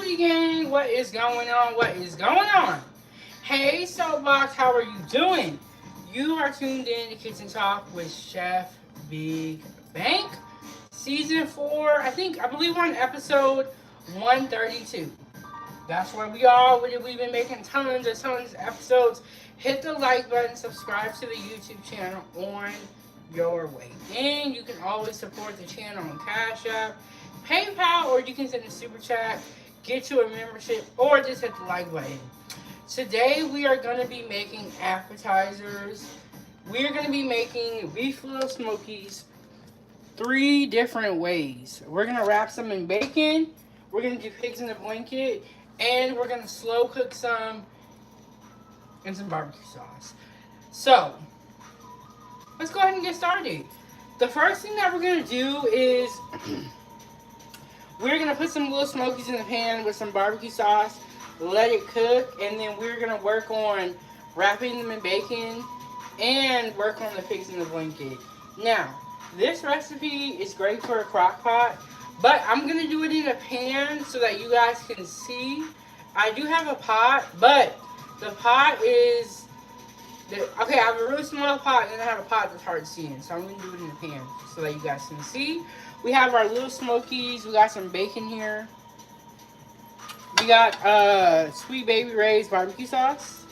Smoky Gang, what is going on? What is going on? Hey, Soapbox, how are you doing? You are tuned in to Kitchen Talk with Chef Big Bank, season 4. I believe we're on episode 132. That's where we are. We've been making tons of episodes. Hit the like button, subscribe to the YouTube channel on your way in. You can always support the channel on Cash App, PayPal, or you can send a super chat, get you a membership, or just hit the like button. Today we are going to be making appetizers. We are going to be making beef Lil't Smokies 3 different ways. We're going to wrap some in bacon, we're going to do pigs in a blanket, and we're going to slow cook some in some barbecue sauce. So, let's go ahead and get started. The first thing that we're going to do is we're going to put some Lil't Smokies in the pan with some barbecue sauce, let it cook, and then we're going to work on wrapping them in bacon and work on the pigs in the blanket. Now, this recipe is great for a crock pot, but I'm going to do it in a pan so that you guys can see. I do have a pot, but the pot is... Okay, I have a really small pot, and then I have a pot that's hard to see in. So I'm going to do it in the pan so that you guys can see. We have our Lil't Smokies. We got some bacon here. We got Sweet Baby Ray's barbecue sauce.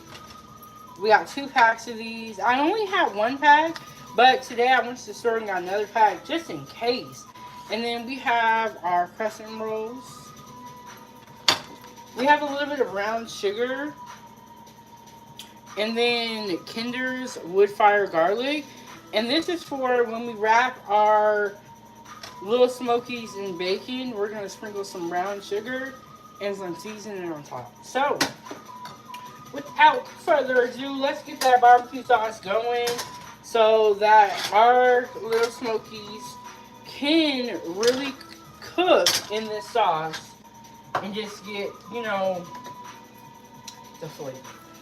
We got 2 packs of these. I only had 1 pack, but today I went to the store and got another pack just in case. And then we have our Crescent rolls. We have a little bit of brown sugar. And then Kinder's wood fire garlic. And this is for when we wrap our Lil't Smokies in bacon. We're going to sprinkle some brown sugar and some seasoning on top. So, without further ado, let's get that barbecue sauce going so that our Lil't Smokies can really cook in this sauce and just get, you know, the flavor.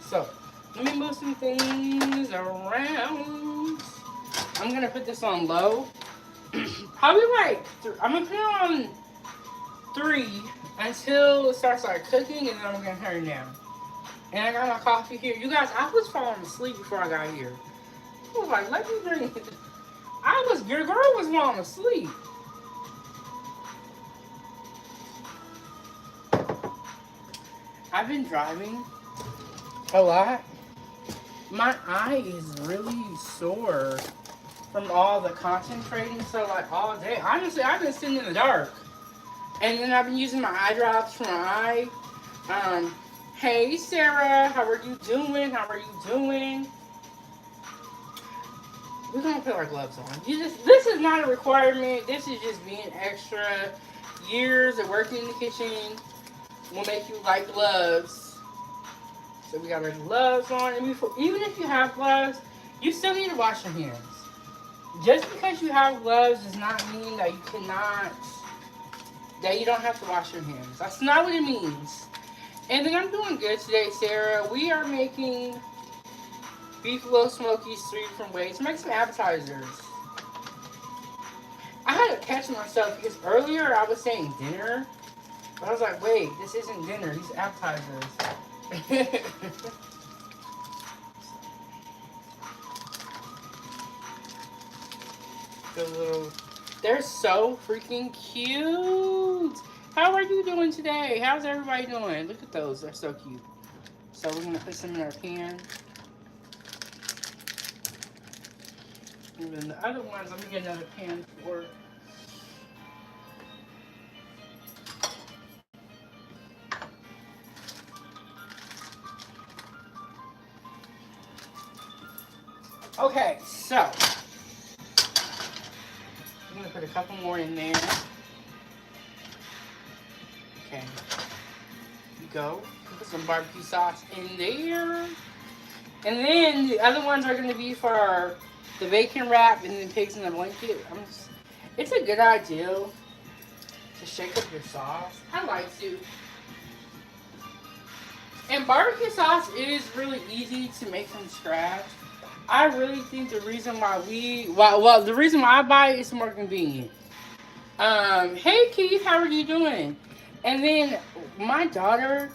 So, let me move some things around. I'm going to put this on low. Probably like, I'm going to put it on 3 until it starts like cooking, and then I'm going to turn it down. And I got my coffee here. You guys, I was falling asleep before I got here. I was like, let me drink it. Your girl was falling asleep. I've been driving a lot. My eye is really sore from all the concentrating, so like all day. Honestly, I've been sitting in the dark. And then I've been using my eye drops for my eye. Hey Sarah, how are you doing? How are you doing? We're gonna put our gloves on. This is not a requirement. This is just being extra. Years of working in the kitchen will make you like gloves. So we got our gloves on. And even if you have gloves, you still need to wash your hands. Just because you have gloves does not mean that you don't have to wash your hands. That's not what it means. And then I'm doing good today, Sarah. We are making beef Lil't Smokies 3 different ways. Make some appetizers. I had to catch myself because earlier I was saying dinner. But I was like, wait, this isn't dinner. These are appetizers. They're so freaking cute. How are you doing today? How's everybody doing? Look at those. They're so cute. So we're going to put some in our pan. And then the other ones, let me get another pan for. Okay, so I'm going to put a couple more in there. Okay. You go. Put some barbecue sauce in there. And then the other ones are going to be for the bacon wrap and then pigs in the blanket. It's a good idea to shake up your sauce. I like to. And barbecue sauce is really easy to make from scratch. I really think the reason why the reason why I buy it is more convenient. Hey Keith, how are you doing? And then my daughter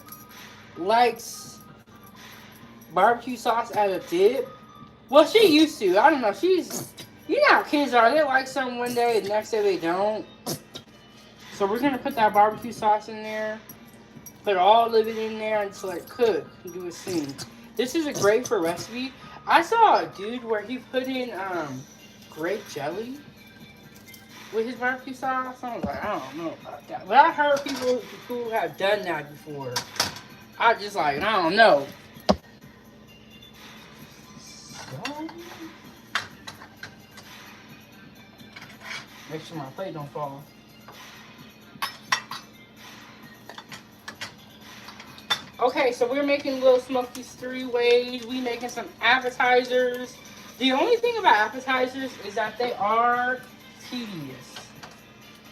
likes barbecue sauce as a dip. Well, she used to. I don't know. She's, you know how kids are. They like something one day, the next day they don't. So we're gonna put that barbecue sauce in there. Put all of it in there and just let it cook and do its thing. This is a great for recipe. I saw a dude where he put in grape jelly with his barbecue sauce. I was like, I don't know about that. But I heard people who have done that before. I just like, I don't know. So, make sure my plate don't fall. Okay, so we're making Lil't Smokies 3 ways. We making some appetizers. The only thing about appetizers is that they are tedious.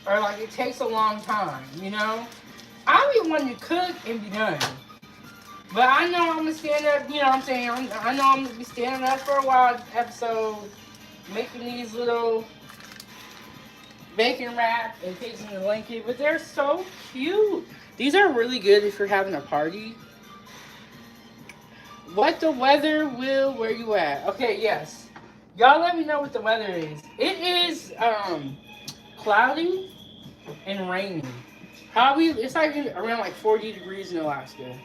Or like it takes a long time, you know? I be wanting to cook and be done. But I know I'm gonna stand up, you know what I'm saying? I know I'm gonna be standing up for a while this episode, making these little bacon wrap and pigs in the blanket, but they're so cute. These are really good if you're having a party. What the weather will, where you at? Okay, yes. Y'all let me know what the weather is. It is cloudy and rainy. Probably, it's like around like 40 degrees in Alaska.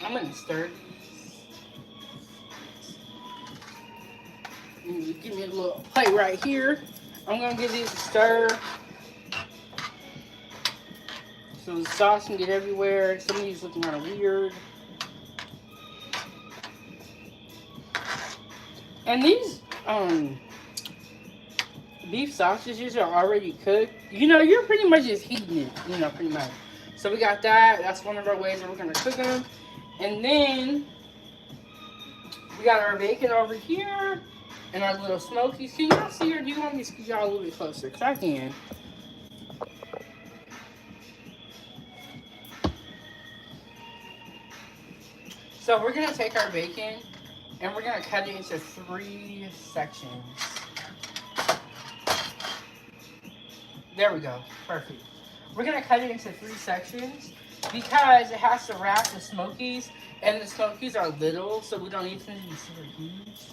I'm gonna stir these. Give me a little plate right here. I'm gonna give these a stir so the sauce can get everywhere. Some of these looking kind of weird. And these beef sausages are already cooked. You know, you're pretty much just heating it. You know, pretty much. So we got that. That's one of our ways that we're gonna cook them. And then we got our bacon over here and our Lil't Smokies. Can y'all see her? Do you want me to scoot y'all a little bit closer? Because I can. So we're going to take our bacon and we're going to cut it into 3 sections. There we go. Perfect. We're going to cut it into 3 sections because it has to wrap the Smokies, and the Smokies are little, so we don't need them to be super huge.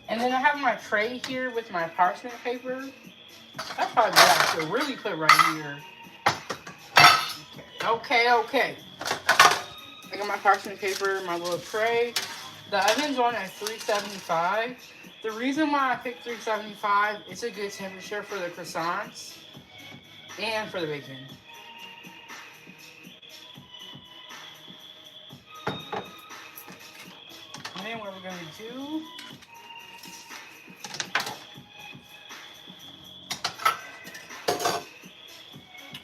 And then I have my tray here with my parchment paper. That's probably what I should really put right here. Okay. I got my parchment paper, my little tray. The oven's on at 375. The reason why I picked 375, it's a good temperature for the croissants and for the bacon. And then what we're going to do,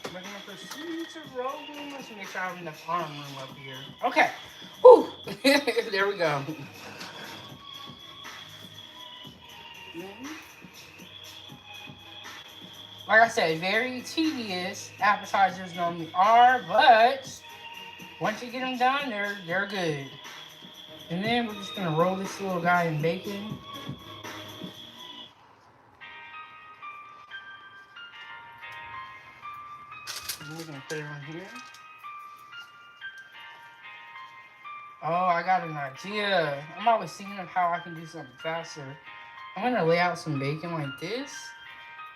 we're going to proceed to roll them. Let's make sure I have enough arm room up here. Okay. Whew. There we go. Like I said, very tedious appetizers normally are, but once you get them done, they're good. And then we're just gonna roll this little guy in bacon. And we're gonna put it on here. Oh, I got an idea. I'm always thinking of how I can do something faster. I'm gonna lay out some bacon like this,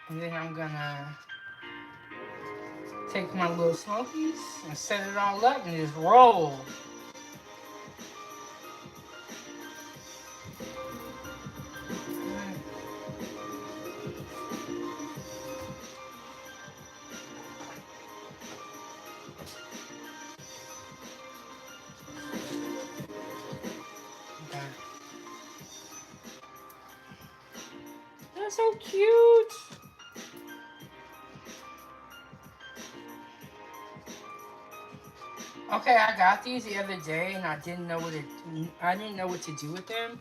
and then I'm gonna take my Lil't Smokies and set it all up and just roll. That's so cute. Okay, I got these the other day and I didn't know what to do with them.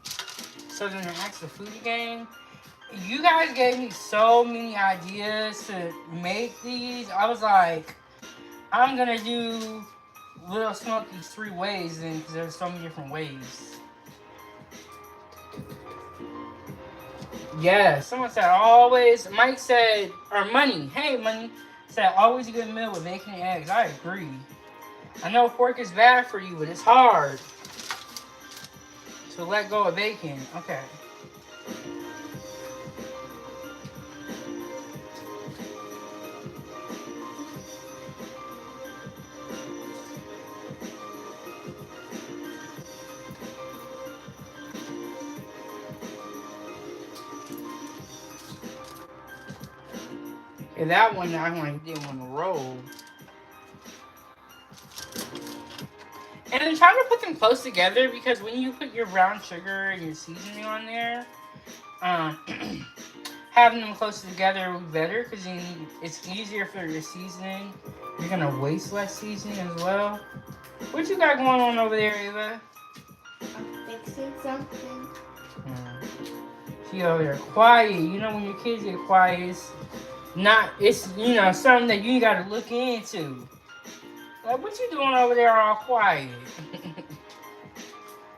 So then I asked the foodie gang. You guys gave me so many ideas to make these. I was like, I'm gonna do Lil't Smokies 3 ways then, because there's so many different ways. Yeah, someone said always. Mike said, or Money. Hey, Money said always a good meal with bacon and eggs. I agree. I know pork is bad for you, but it's hard to let go of bacon. Okay. Yeah, that one I didn't want to roll. And then try to put them close together, because when you put your brown sugar and your seasoning on there, having them close together will be better, because it's easier for your seasoning. You're going to waste less seasoning as well. What you got going on over there, Ava? I'm fixing something. She over there quiet. You know, when your kids get quiet, it's something that you got to look into. Like, what you doing over there all quiet?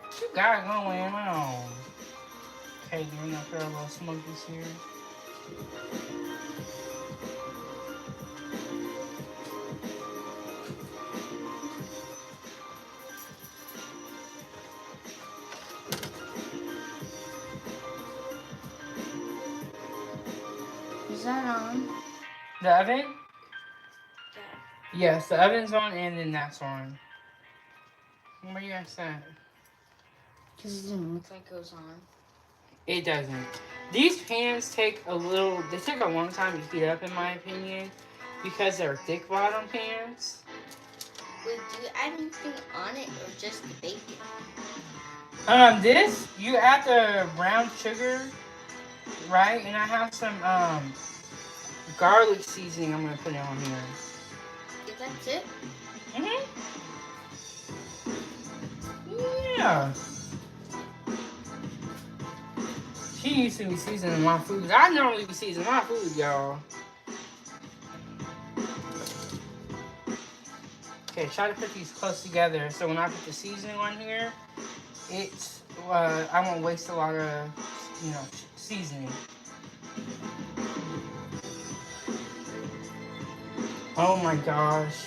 What you got going on? Okay, we're gonna throw a little smokies here. Is that on? The oven? Yes, the oven's on and then that's on. What do you guys say? Because it doesn't look like it goes on. It doesn't. These pans take a long time to heat up, in my opinion, because they're thick bottom pans. Wait, do you add anything on it or just the bacon? You add the brown sugar, right? And I have some garlic seasoning I'm gonna put it on here. That's it? Yeah. She used to be seasoning my food. I normally be seasoning my food, y'all. Okay, try to put these close together so when I put the seasoning on here, I won't waste a lot of, seasoning. Oh my gosh.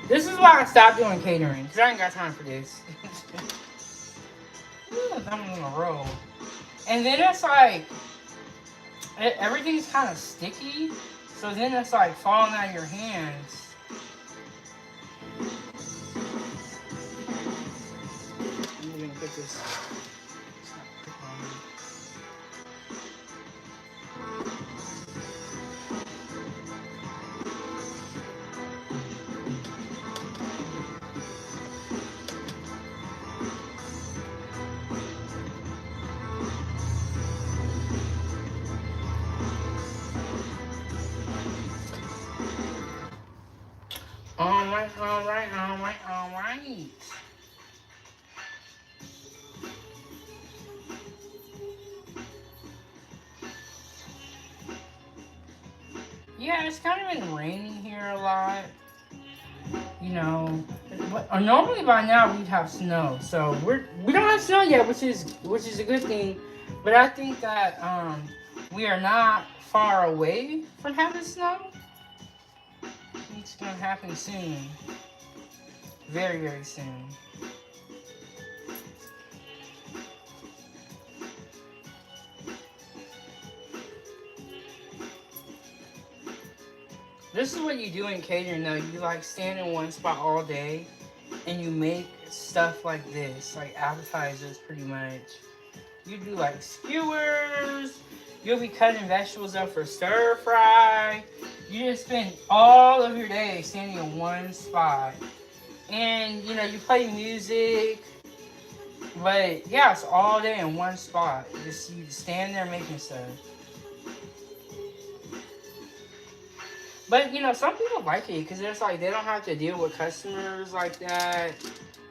This is why I stopped doing catering, because I ain't got time for this. I'm gonna roll. And then it's like, everything's kind of sticky, so then it's like falling out of your hands. I'm gonna put this. All right. Yeah, it's kind of been raining here a lot. But normally by now we'd have snow. So we don't have snow yet, which is a good thing. But I think that we are not far away from having snow. It's gonna happen soon. Very, very soon. This is what you do in catering though. You like stand in one spot all day and you make stuff like this, like appetizers pretty much. You do like skewers, you'll be cutting vegetables up for stir fry. You just spend all of your day standing in one spot. And you play music. But yeah, it's all day in one spot. You stand there making stuff. But you know, some people like it because it's like they don't have to deal with customers like that.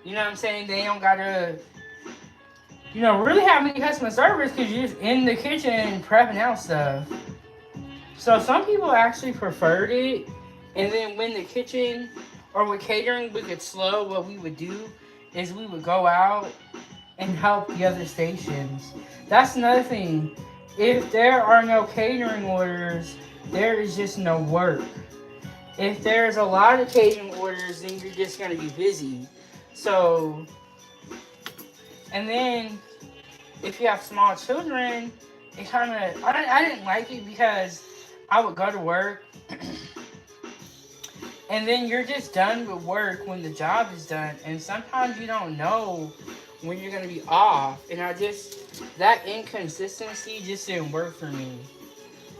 You know what I'm saying? They don't gotta, you know, really have any customer service because you're just in the kitchen prepping out stuff. So some people actually preferred it. And then when the kitchen or with catering we could slow, what we would do is we would go out and help the other stations. That's another thing. If there are no catering orders, there is just no work. If there's a lot of catering orders, then you're just gonna be busy. So, and then if you have small children, it kind of I didn't like it because I would go to work and then you're just done with work when the job is done, and sometimes you don't know when you're gonna be off, and that inconsistency just didn't work for me,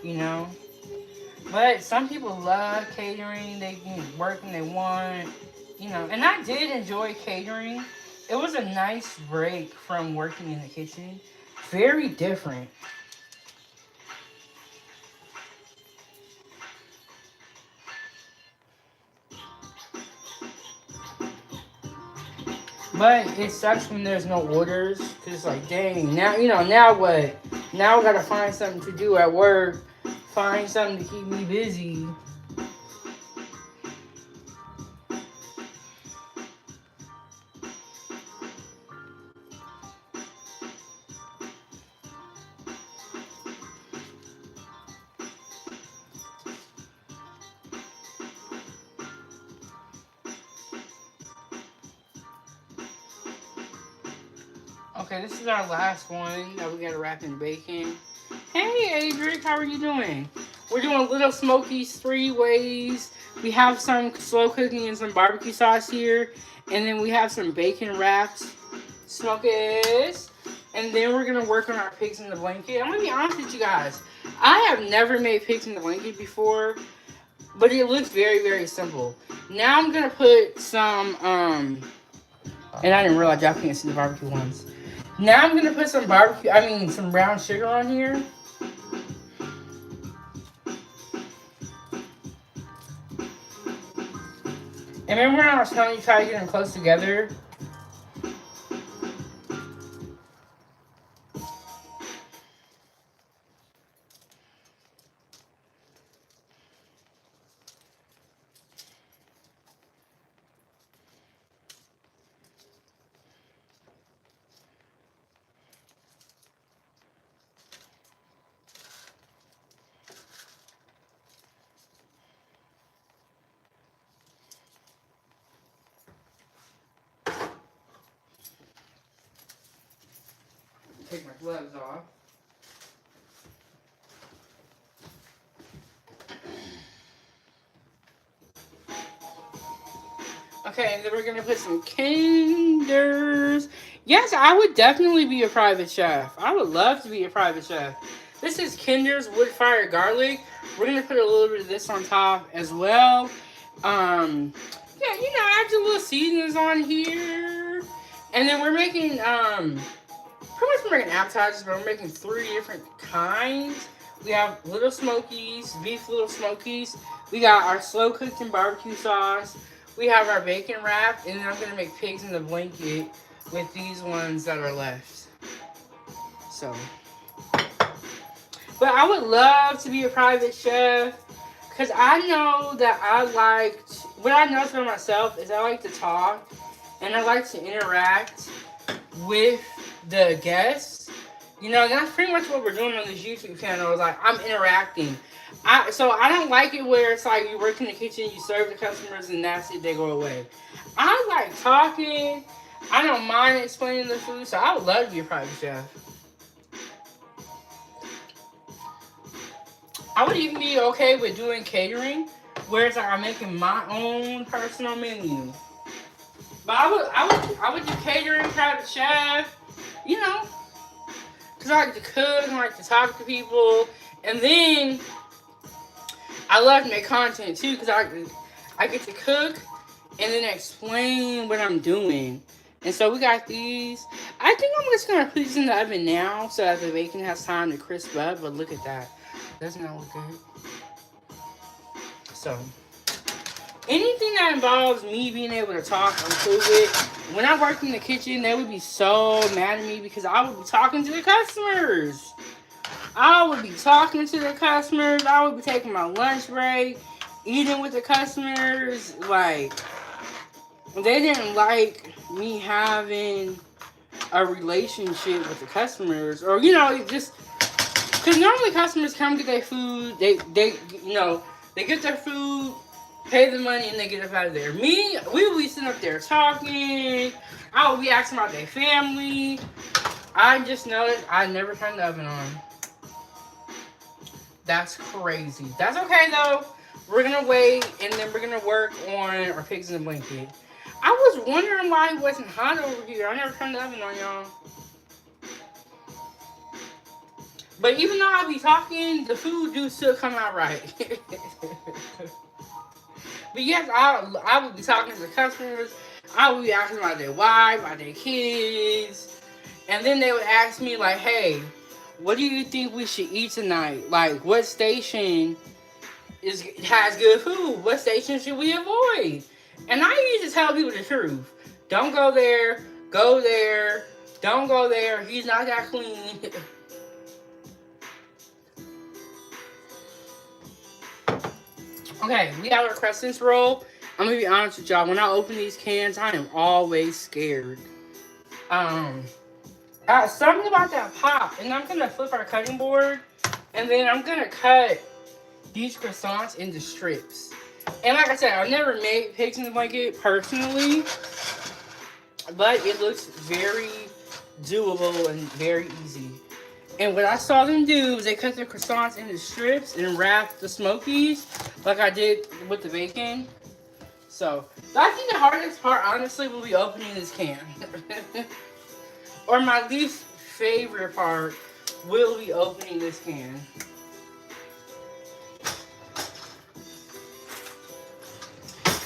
you know. But some people love catering; they can work when they want, you know. And I did enjoy catering. It was a nice break from working in the kitchen. Very different. But it sucks when there's no orders. Cause it's like, dang, now, you know, now what? Now I gotta find something to do at work. Find something to keep me busy. Okay, this is our last one that we gotta wrap in bacon. Hey, Adric, how are you doing? We're doing Lil't Smokies 3 ways. We have some slow cooking and some barbecue sauce here. And then we have some bacon wrapped Smokies. And then we're going to work on our pigs in the blanket. I'm going to be honest with you guys. I have never made pigs in the blanket before. But it looks very, very simple. Now I'm going to put some, and I didn't realize y'all can't see the barbecue ones. Now I'm going to put some some brown sugar on here. And remember when I was telling you try to get them close together? Take my gloves off. Okay, and then we're gonna put some Kinders. Yes, I would definitely be a private chef. I would love to be a private chef. This is Kinder's wood fire garlic. We're gonna put a little bit of this on top as well. Yeah, you know, add your little seasonings on here. And then we're making pretty much we're making appetizers, but we're making 3 different kinds. We have Lil't Smokies, beef Lil't Smokies. We got our slow cooked and barbecue sauce. We have our bacon wrap, and then I'm gonna make pigs in the blanket with these ones that are left. So, but I would love to be a private chef because I know that what I know about myself is I like to talk and I like to interact with the guests. You know, that's pretty much what we're doing on this YouTube channel. Is like I'm interacting. So I don't like it where it's like you work in the kitchen, you serve the customers, and that's it, they go away. I like talking. I don't mind explaining the food, so I would love to be a private chef. I would even be okay with doing catering, where it's like I'm making my own personal menu. But I would do catering, private chef, you know, because I like to cook and I like to talk to people. And then I love to make content too because I get to cook and then explain what I'm doing. And so we got these. I think I'm just going to put these in the oven now so that the bacon has time to crisp up. But look at that. Doesn't that look good? So, anything that involves me being able to talk, I'm cool with. When I worked in the kitchen, they would be so mad at me because I would be talking to the customers. I would be talking to the customers. I would be taking my lunch break, eating with the customers. Like, they didn't like me having a relationship with the customers, or just because normally customers come get their food, they they get their food, pay the money, and they get up out of there. Me, we would be sitting up there talking. I would be asking about their family. I just noticed I never turned the oven on. That's crazy. That's okay though. We're gonna wait, and then we're gonna work on our pigs in the blanket. I was wondering why it wasn't hot over here. I never turned the oven on, y'all. But even though I be talking, the food do still come out right. But yes, I would be talking to the customers. I would be asking about their wife, about their kids. And then they would ask me like, hey, what do you think we should eat tonight? Like, what station has good food? What station should we avoid? And I used to tell people the truth. Don't go there. Go there. Don't go there. He's not that clean. Okay, we have our Crescent roll. I'm gonna be honest with y'all. When I open these cans, I am always scared. Something about that pop, and I'm gonna flip our cutting board, and then I'm gonna cut these croissants into strips. And like I said, I've never made pigs in the blanket personally, but it looks very doable and very easy. And what I saw them do was they cut the croissants into strips and wrap the Smokies like I did with the bacon. So, I think the hardest part, honestly, will be opening this can. Or my least favorite part will be opening this can.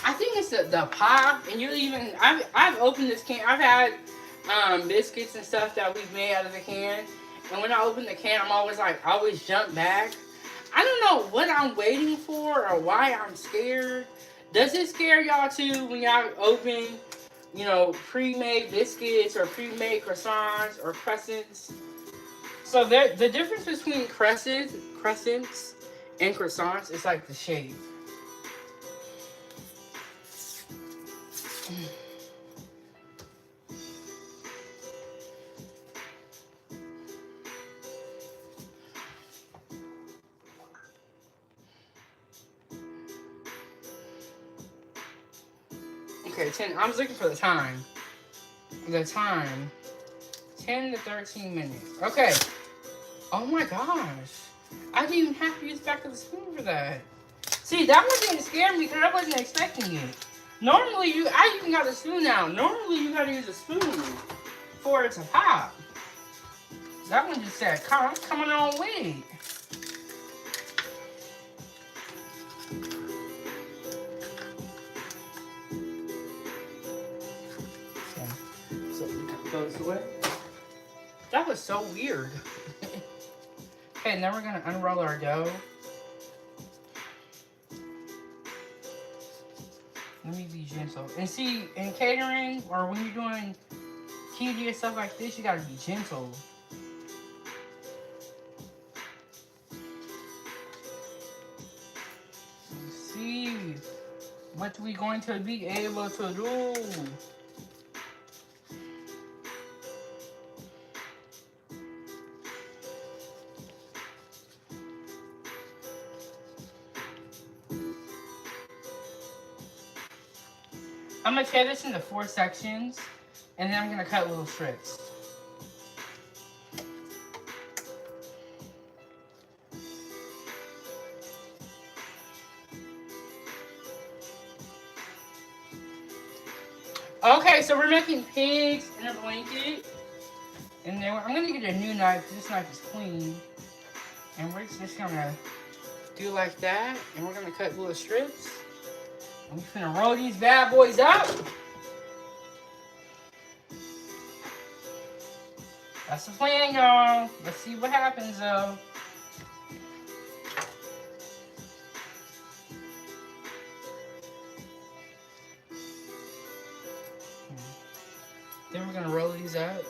I think it's the pop, and I've opened this can. I've had biscuits and stuff that we've made out of the can. And when I open the can, I'm always like, I always jump back. I don't know what I'm waiting for or why I'm scared. Does it scare y'all too when y'all open, pre-made biscuits or pre-made croissants or crescents? So the difference between crescents and croissants is like the shape. Okay, I was looking for the time. 10 to 13 minutes. Okay. Oh my gosh. I didn't even have to use the back of the spoon for that. See, that one didn't scare me because I wasn't expecting it. Normally, I even got a spoon now. Normally, you gotta use a spoon for it to pop. That one just said, I'm coming on with it. Goes away. That was so weird. Okay, now we're gonna unroll our dough. Let me be gentle. And see, in catering or when you're doing tedious stuff like this, you gotta be gentle. Let's see what we're going to be able to do. I'm going to tear this into 4 sections, and then I'm going to cut little strips. Okay, so we're making pigs in a blanket. And then I'm going to get a new knife, because this knife is clean. And we're just going to do like that, and we're going to cut little strips. I'm just gonna roll these bad boys up. That's the plan, y'all. Let's see what happens, though. Then we're gonna roll these up.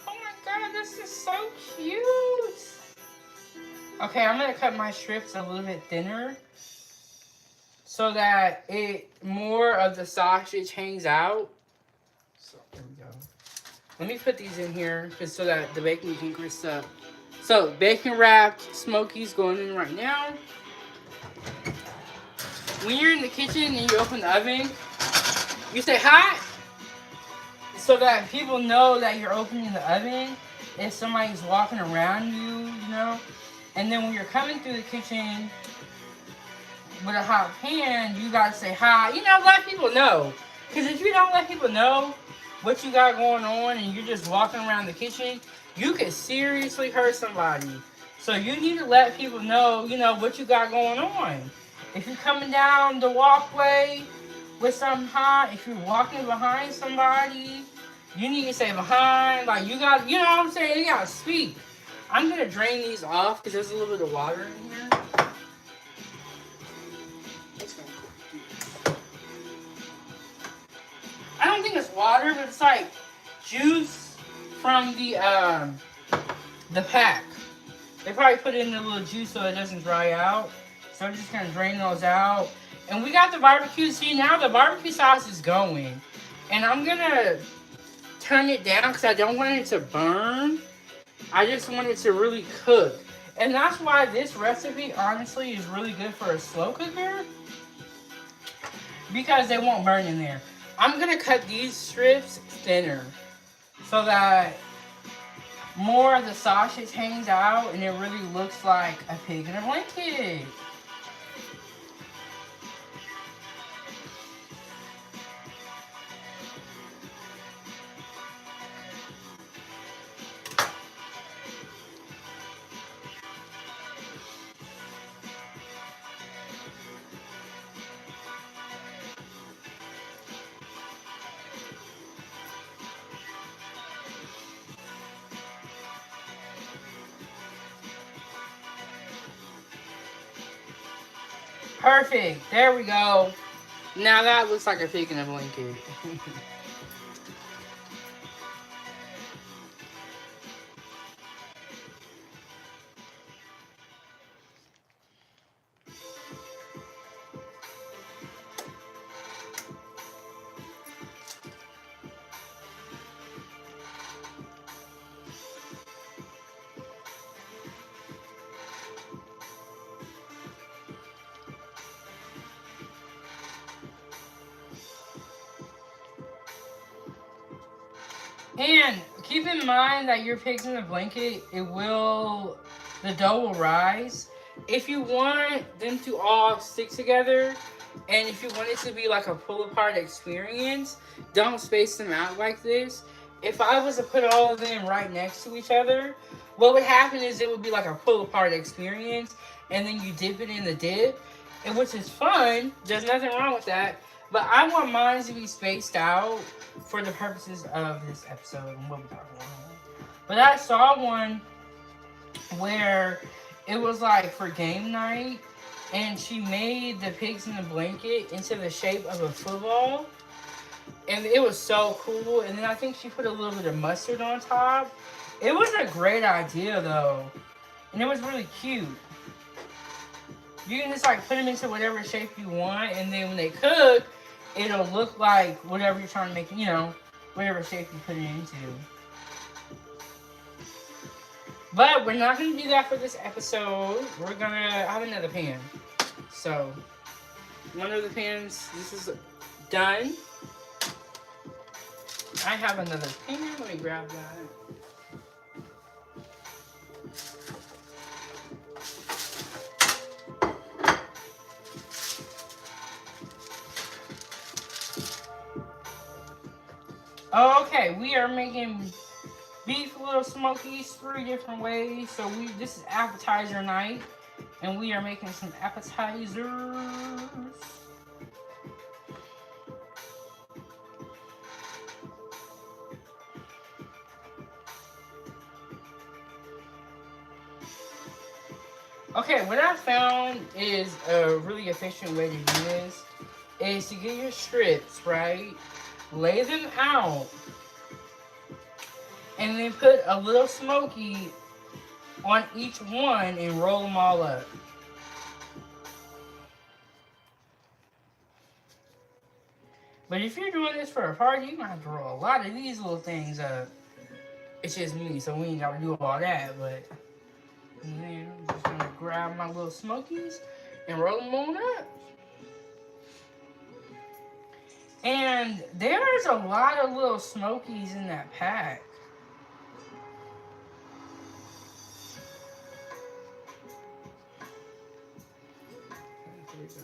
Oh my god, this is so cute. Okay, I'm gonna cut my strips a little bit thinner so that more of the sausage hangs out. So there we go. Let me put these in here just so that the bacon can crisp up. So bacon wrapped Smokies going in right now. When you're in the kitchen and you open the oven, you say hot so that people know that you're opening the oven if somebody's walking around you, you know. And then when you're coming through the kitchen with a hot pan, you gotta say hot. You know, let people know. Because if you don't let people know what you got going on and you're just walking around the kitchen, you could seriously hurt somebody. So you need to let people know, you know, what you got going on. If you're coming down the walkway with something hot, if you're walking behind somebody, you need to say behind. Like, you got, you know what I'm saying? You gotta speak. I'm gonna drain these off because there's a little bit of water in here. I don't think it's water, but it's like juice from the pack. They probably put it in a little juice so it doesn't dry out. So I'm just gonna drain those out. And we got the barbecue. See, now the barbecue sauce is going. And I'm gonna turn it down because I don't want it to burn. I just want it to really cook. And that's why this recipe, honestly, is really good for a slow cooker. Because they won't burn in there. I'm gonna cut these strips thinner so that more of the sausage hangs out and it really looks like a pig in a blanket. Perfect. There we go. Now that looks like a pig in a blanket. And keep in mind that your pigs in a blanket, the dough will rise. If you want them to all stick together, and if you want it to be like a pull apart experience, don't space them out like this. If I was to put all of them right next to each other, what would happen is it would be like a pull apart experience, and then you dip it in the dip, and which is fun. There's nothing wrong with that. But I want mine to be spaced out for the purposes of this episode and what we're talking about. But I saw one where it was like for game night, and she made the pigs in the blanket into the shape of a football. And it was so cool. And then I think she put a little bit of mustard on top. It was a great idea though. And it was really cute. You can just like put them into whatever shape you want, and then when they cook, it'll look like whatever you're trying to make, you know, whatever shape you put it into. But we're not going to do that for this episode. We're going to have another pan. So, one of the pans, this is done. I have another pan. Let me grab that. Okay, we are making beef Lil't Smokies 3 different ways. So this is appetizer night, and we are making some appetizers. Okay, what I found is a really efficient way to do this is to get your strips, right? Lay them out and then put a little smoky on each one and roll them all up. But if you're doing this for a party, you're gonna have to roll a lot of these little things up. It's just me, so we ain't gotta do all that. But then I'm just gonna grab my little smokies and roll them on up. And there's a lot of little smokies in that pack. There we go.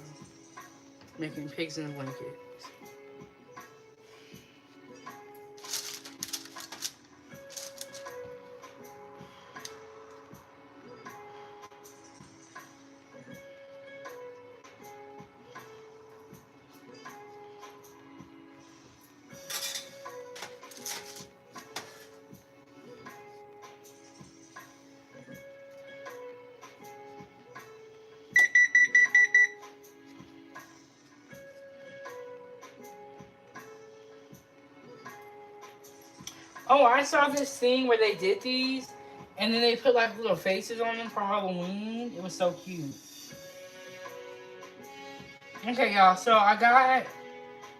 Making pigs in a blanket. Oh, I saw this thing where they did these, and then they put like little faces on them for Halloween. It was so cute. Okay, y'all, so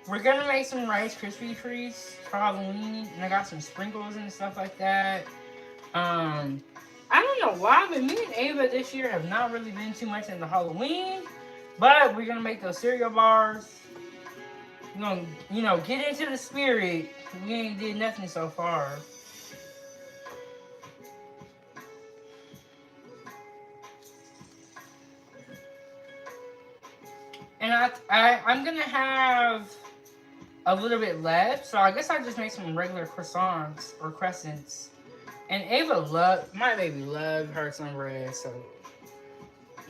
we're gonna make some Rice Krispie treats for Halloween, and I got some sprinkles and stuff like that. I don't know why, but me and Ava this year have not really been too much into Halloween, but we're gonna make those cereal bars. We're gonna, get into the spirit. We ain't did nothing so far. And I'm gonna have a little bit left, so I guess I just make some regular croissants or crescents. And my baby love her some bread, so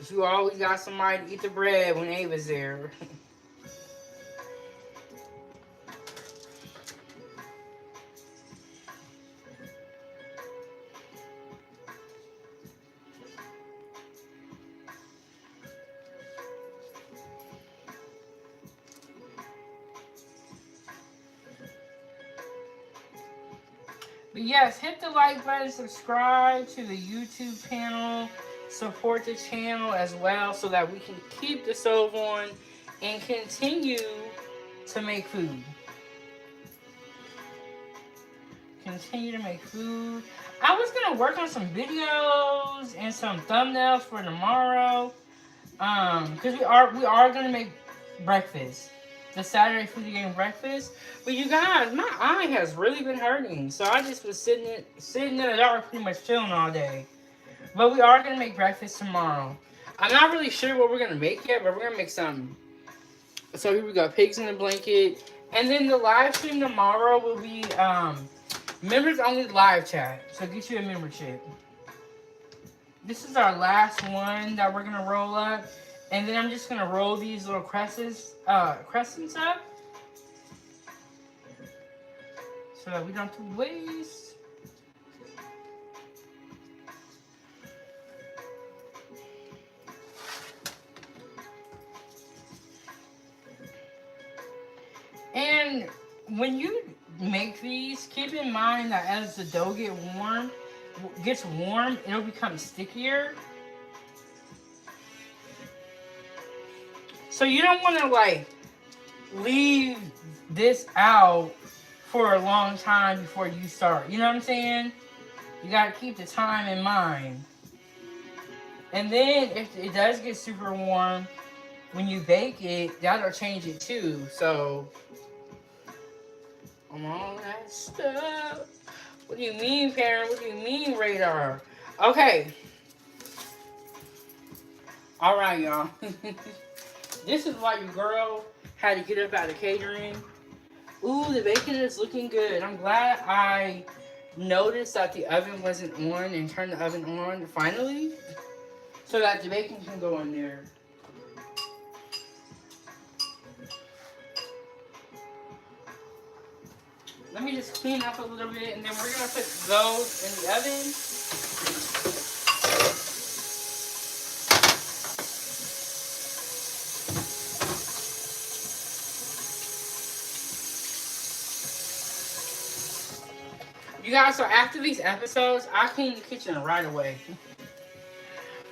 you always got somebody to eat the bread when Ava's there. But yes, hit the like button, subscribe to the YouTube channel, support the channel as well so that we can keep the stove on and continue to make food. Continue to make food. I was going to work on some videos and some thumbnails for tomorrow. Because we are going to make breakfast. The Saturday food game breakfast. But you guys, my eye has really been hurting. So I just was sitting in the dark pretty much chilling all day. But we are going to make breakfast tomorrow. I'm not really sure what we're going to make yet, but we're going to make something. So here we go. Pigs in a blanket. And then the live stream tomorrow will be members only live chat. So get you a membership. This is our last one that we're going to roll up. And then I'm just going to roll these little crescents up. So that we don't have to waste. And when you make these, keep in mind that as the dough gets warm, it'll become stickier. So you don't want to like leave this out for a long time before you start. You know what I'm saying? You got to keep the time in mind. And then if it does get super warm, when you bake it, that'll change it too. So, all that stuff. What do you mean, parent? What do you mean, radar? Okay. All right, y'all. This is why your girl had to get up out of catering. Ooh, the bacon is looking good. I'm glad I noticed that the oven wasn't on and turned the oven on finally so that the bacon can go in there. Let me just clean up a little bit and then we're going to put those in the oven. You guys, so after these episodes, I clean the kitchen right away.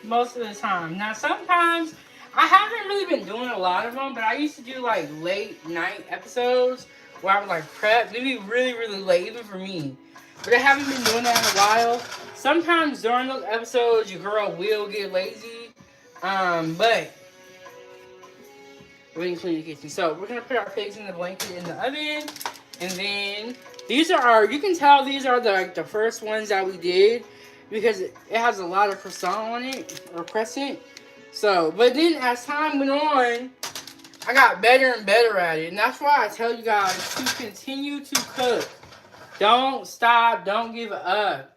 Most of the time. Now, sometimes I haven't really been doing a lot of them, but I used to do like late night episodes where I would like prep. They'd be really, really late, even for me. But I haven't been doing that in a while. Sometimes during those episodes, your girl will get lazy. But we're gonna clean the kitchen. So we're gonna put our pigs in the blanket in the oven, and then these are our. You can tell these are the first ones that we did because it has a lot of croissant on it or crescent. So, but then as time went on, I got better and better at it, and that's why I tell you guys to continue to cook. Don't stop. Don't give up.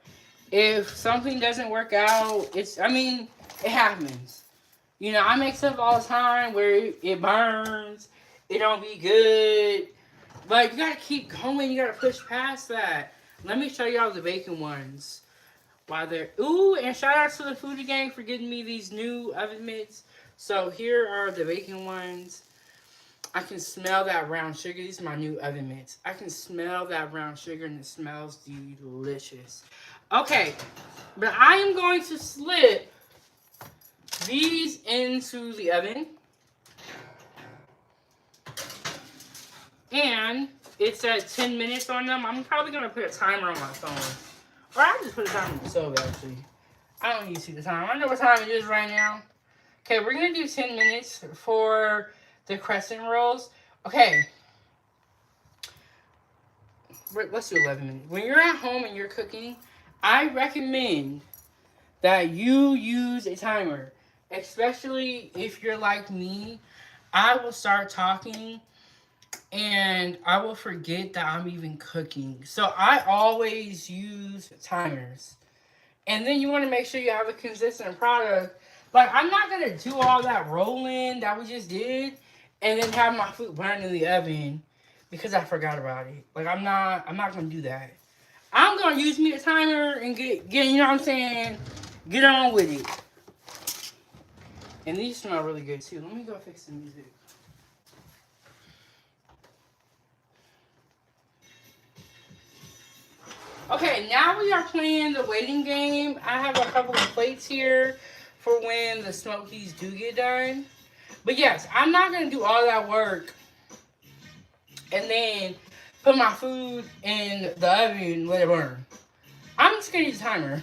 If something doesn't work out, it happens. You know, I make stuff all the time where it burns, it don't be good. But you gotta keep going, you gotta push past that. Let me show y'all the bacon ones. While they're, ooh, and shout out to the Foodie Gang for getting me these new oven mitts. So here are the bacon ones. I can smell that brown sugar. These are my new oven mitts. I can smell that brown sugar and it smells delicious. Okay, but I am going to slip these into the oven. And it's at 10 minutes on them. I'm probably going to put a timer on my phone. Or I'll just put a timer on the stove, actually. I don't need to see the time. I know what time it is right now. Okay, we're going to do 10 minutes for the crescent rolls. Okay. Let's do 11 minutes. When you're at home and you're cooking, I recommend that you use a timer. Especially if you're like me, I will start talking and I will forget that I'm even cooking. So I always use timers. And then you want to make sure you have a consistent product. Like, I'm not going to do all that rolling that we just did and then have my food burn in the oven because I forgot about it. Like, I'm not going to do that. I'm going to use me a timer and get, you know what I'm saying, get on with it. And these smell really good too. Let me go fix the music. Okay, now we are playing the waiting game. I have a couple of plates here for when the Smokies do get done. But yes, I'm not going to do all that work and then put my food in the oven and let it burn. I'm just going to use a timer.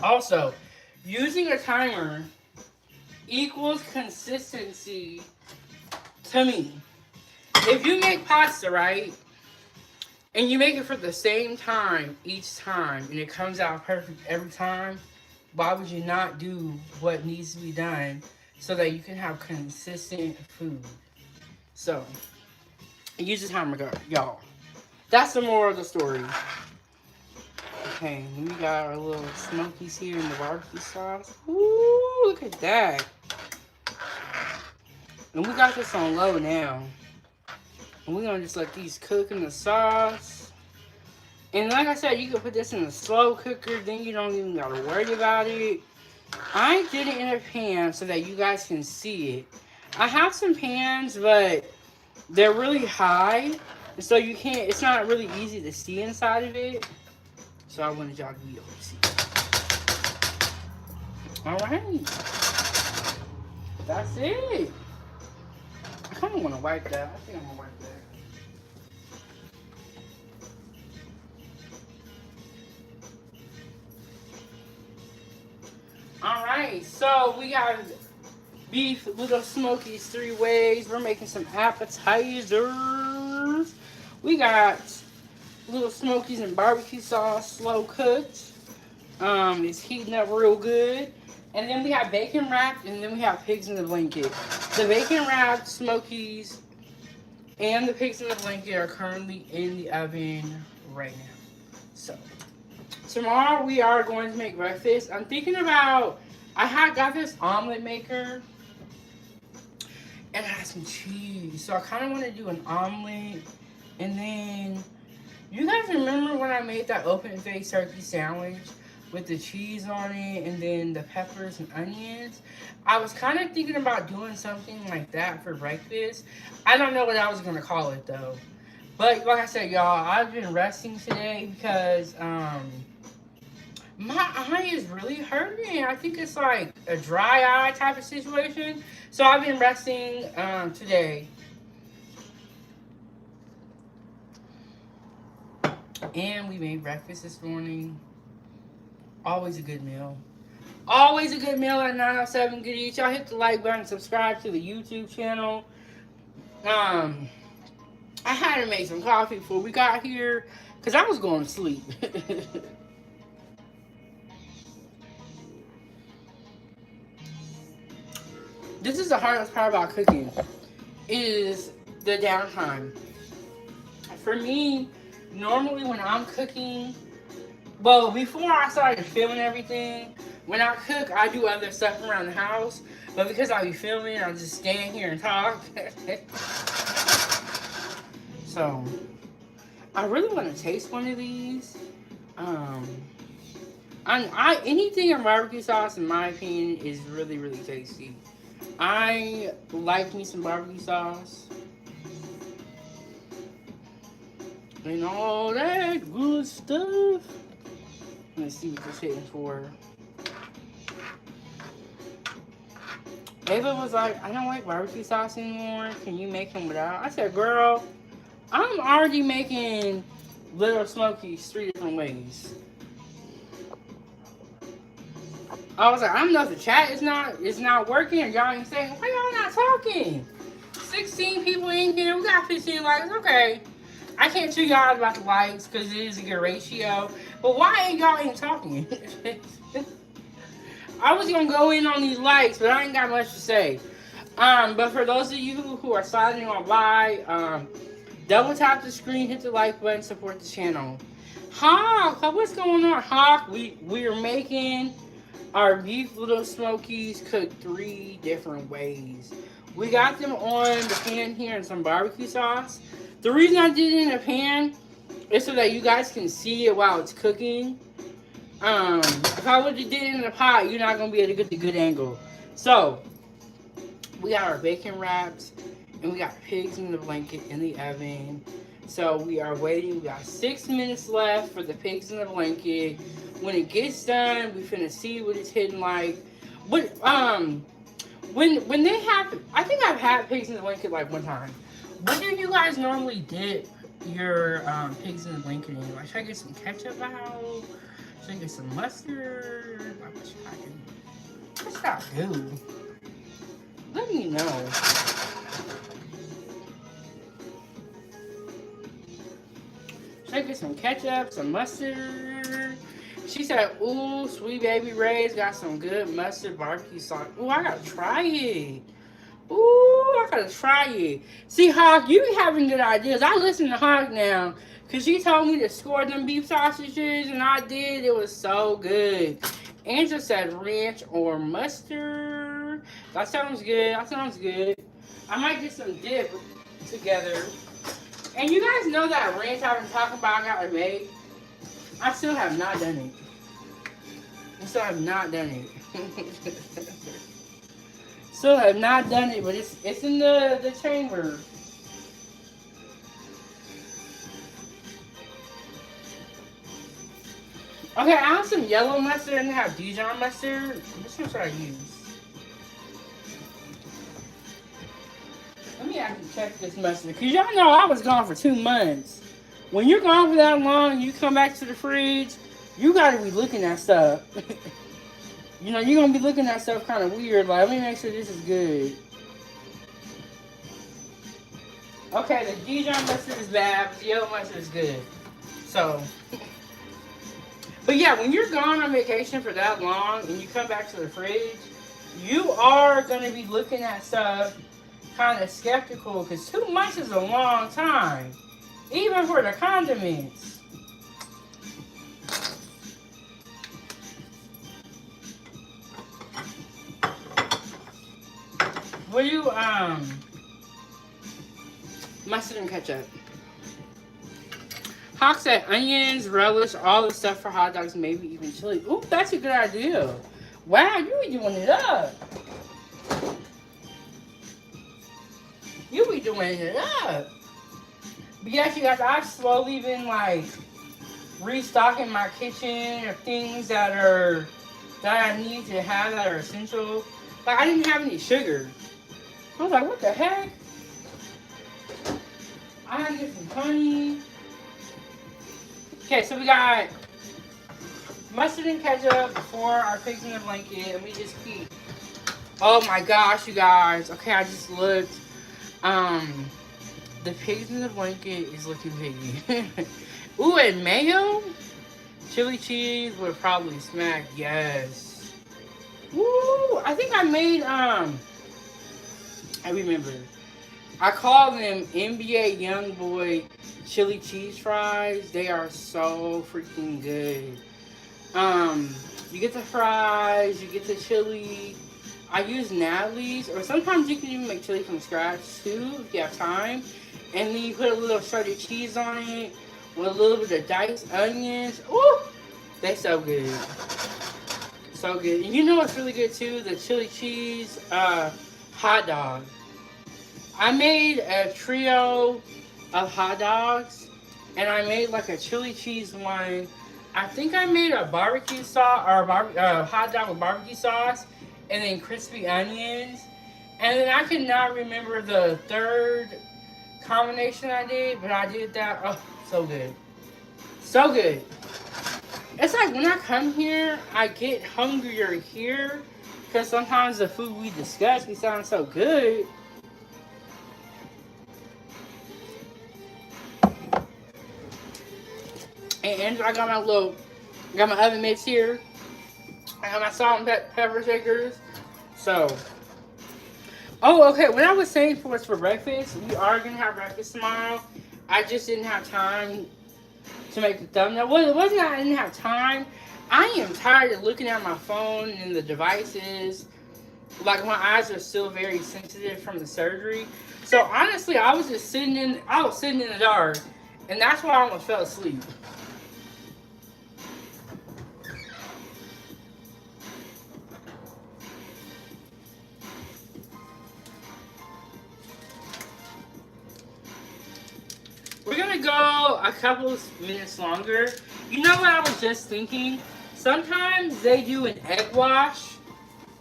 Also, using a timer equals consistency to me. If you make pasta, right, and you make it for the same time each time, and it comes out perfect every time, why would you not do what needs to be done so that you can have consistent food? So, use a timer, y'all. That's the moral of the story. Okay, we got our little Smokies here in the barbecue sauce. Ooh, look at that. And we got this on low now. And we're going to just let these cook in the sauce. And like I said, you can put this in a slow cooker. Then you don't even got to worry about it. I did it in a pan so that you guys can see it. I have some pans, but they're really high. And so you can't, it's not really easy to see inside of it. So I wanted y'all to be able to see. Alright. That's it. I kind of want to wipe that. I think I'm going to wipe that. Alright, so we got beef Lil't Smokies 3 ways. We're making some appetizers. We got Lil't Smokies and barbecue sauce, slow cooked. It's heating up real good. And then we have bacon wrapped, and then we have pigs in the blanket. The bacon wrapped Smokies and the pigs in the blanket are currently in the oven right now. So tomorrow we are going to make breakfast. I'm thinking about, I got this omelet maker and it has some cheese. So I kind of want to do an omelet. And then, you guys remember when I made that open face turkey sandwich? with the cheese on it and then the peppers and onions. I was kind of thinking about doing something like that for breakfast. I don't know what I was going to call it though. But like I said, y'all, I've been resting today because my eye is really hurting. I think it's like a dry eye type of situation. So I've been resting today. And we made breakfast this morning. Always a good meal. Always a good meal at 907 Good Eats. Y'all hit the like button, subscribe to the YouTube channel. I had to make some coffee before we got here because I was going to sleep. This is the hardest part about cooking, is the downtime. For me, normally when I'm cooking, well, before I started filming everything, when I cook, I do other stuff around the house. But because I be filming, I just stand here and talk. So, I really want to taste one of these. Anything in barbecue sauce, in my opinion, is really, really tasty. I like me some barbecue sauce. And all that good stuff. Let's see what this hitting for. Ava was like, I don't like barbecue sauce anymore. Can you make them without? I said, girl, I'm already making Lil't Smokies 3 different ways. I was like, I don't know if the chat is not working or y'all ain't saying, why y'all not talking? 16 people in here, we got 15 likes, okay. I can't tell y'all about the likes because it is a good ratio. But why ain't y'all ain't talking? I was gonna go in on these likes, but I ain't got much to say. But for those of you who are signing on live, double tap the screen, hit the like button, support the channel. Hawk, what's going on? Hawk, we are making our beef Lil't Smokies cooked 3 different ways. We got them on the pan here in some barbecue sauce. The reason I did it in a pan is so that you guys can see it while it's cooking. If I would have did it in a pot, you're not going to be able to get the good angle. So, we got our bacon wraps, and we got pigs in the blanket in the oven. So, we are waiting. We got 6 minutes left for the pigs in the blanket. When it gets done, we finna see what it's hitting like. But, when they have, I think I've had pigs in the blanket like one time. What do you guys normally dip your pigs in the blanket in? Like, should I get some ketchup out? Should I get some mustard? Like, what should I do? What should I do? Let me know. Should I get some ketchup, some mustard? She said, ooh, Sweet Baby Ray's got some good mustard barbecue sauce. Ooh, I gotta try it. Ooh, I gotta try it. See, Hawk, you be having good ideas. I listen to Hawk now. Because she told me to score them beef sausages, and I did. It was so good. Angela said ranch or mustard. That sounds good. That sounds good. I might get some dip together. And you guys know that ranch I've been talking about I gotta make? I still have not done it. I still have not done it. Still have not done it, but it's in the chamber. Okay, I have some yellow mustard and I have Dijon mustard. Which one should I use? Let me actually check this mustard. Because y'all know I was gone for 2 months. When you're gone for that long, you come back to the fridge, you gotta be looking at stuff. You know, you're gonna be looking at stuff kind of weird. Like, let me make sure this is good. Okay, the Dijon mustard is bad, but the yellow mustard is good. So, but yeah, when you're gone on vacation for that long and you come back to the fridge, you are gonna be looking at stuff kind of skeptical because 2 months is a long time, even for the condiments. What do you, mustard and ketchup. Hawk said onions, relish, all the stuff for hot dogs, maybe even chili. Ooh, that's a good idea. Wow, you be doing it up. You be doing it up. But yes, you guys, I've slowly been like restocking my kitchen of things that I need to have that are essential. Like I didn't have any sugar. I was like, what the heck? I had to get some honey. Okay, so we got mustard and ketchup for our pigs in the blanket, and we just keep. Oh my gosh, you guys. Okay, I just looked. The pigs in the blanket is looking piggy. Ooh, and mayo? Chili cheese would probably smack. Yes. Woo! I think I made I remember. I call them NBA Youngboy chili cheese fries. They are so freaking good. You get the fries, you get the chili. I use Natalie's, or sometimes you can even make chili from scratch too if you have time. And then you put a little shredded cheese on it with a little bit of diced onions. Ooh, they so good. So good. And you know what's really good too? The chili cheese hot dog. I made a trio of hot dogs, and I made like a chili cheese one. I think I made a barbecue sauce or hot dog with barbecue sauce, and then crispy onions. And then I cannot remember the third combination I did, but I did that. Oh, so good, so good. It's like when I come here, I get hungrier here because sometimes the food we discuss we sound so good. And I got my oven mitts here. I got my salt and pepper shakers. So, oh, okay. When I was saying for breakfast, we are gonna have breakfast tomorrow. I just didn't have time to make the thumbnail. Well, it wasn't that I didn't have time. I am tired of looking at my phone and the devices. Like my eyes are still very sensitive from the surgery. So honestly, I was sitting in the dark, and that's why I almost fell asleep. We're gonna go a couple of minutes longer. You know what I was just thinking? Sometimes they do an egg wash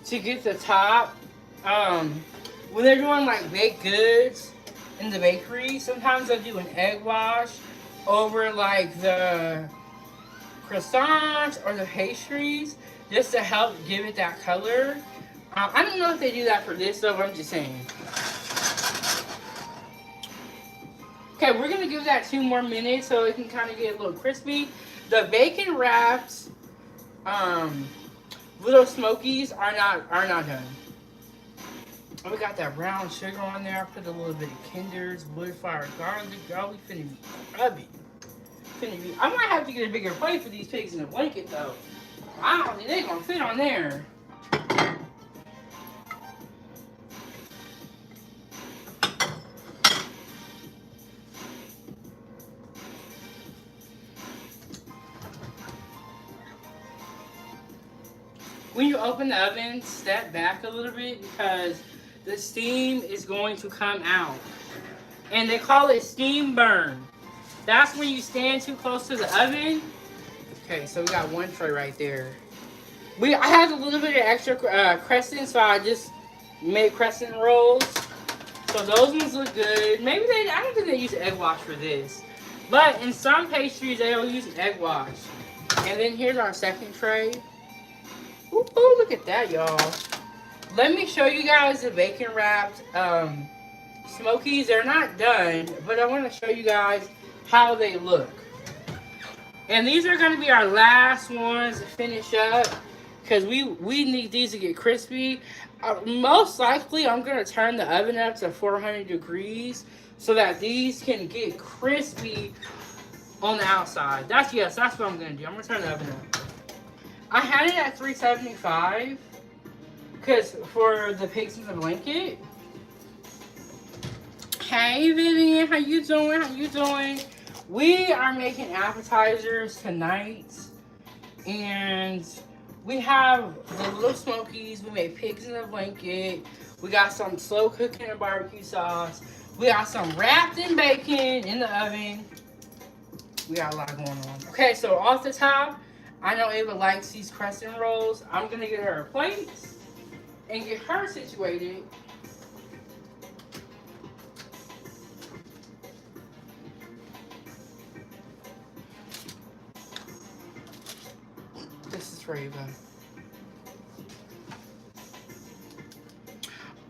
to get the top. When they're doing like baked goods in the bakery, sometimes they do an egg wash over like the croissants or the pastries just to help give it that color. I don't know if they do that for this though, but I'm just saying. Okay, we're gonna give that 2 more minutes so it can kind of get a little crispy. The bacon wrapped Lil't Smokies are not done. And we got that brown sugar on there. I put a little bit of Kinder's, wood fire, garlic. Oh, we finna be rubbing. I might have to get a bigger plate for these pigs in the blanket though. I don't think they're gonna fit on there. When you open the oven, step back a little bit because the steam is going to come out. And they call it steam burn. That's when you stand too close to the oven. Okay, so we got one tray right there. I had a little bit of extra Crescent, so I just made Crescent rolls. So those ones look good. Maybe I don't think they use egg wash for this. But in some pastries, they'll use an egg wash. And then here's our second tray. Ooh, look at that, y'all. Let me show you guys the bacon wrapped Smokies. They're not done, but I want to show you guys how they look. And these are going to be our last ones to finish up because we need these to get crispy. Most likely, I'm going to turn the oven up to 400 degrees so that these can get crispy on the outside. That's what I'm going to do. I'm going to turn the oven up. I had it at 375 because for the pigs in the blanket. Hey Vivian, how you doing? we are making appetizers tonight, and we have the Lil't Smokies. We made pigs in a blanket. We got some slow cooking and barbecue sauce. We got some wrapped in bacon in the oven. We got a lot going on. Okay, so off the top, I know Ava likes these Crescent rolls. I'm gonna get her a plate and get her situated. This is for Ava.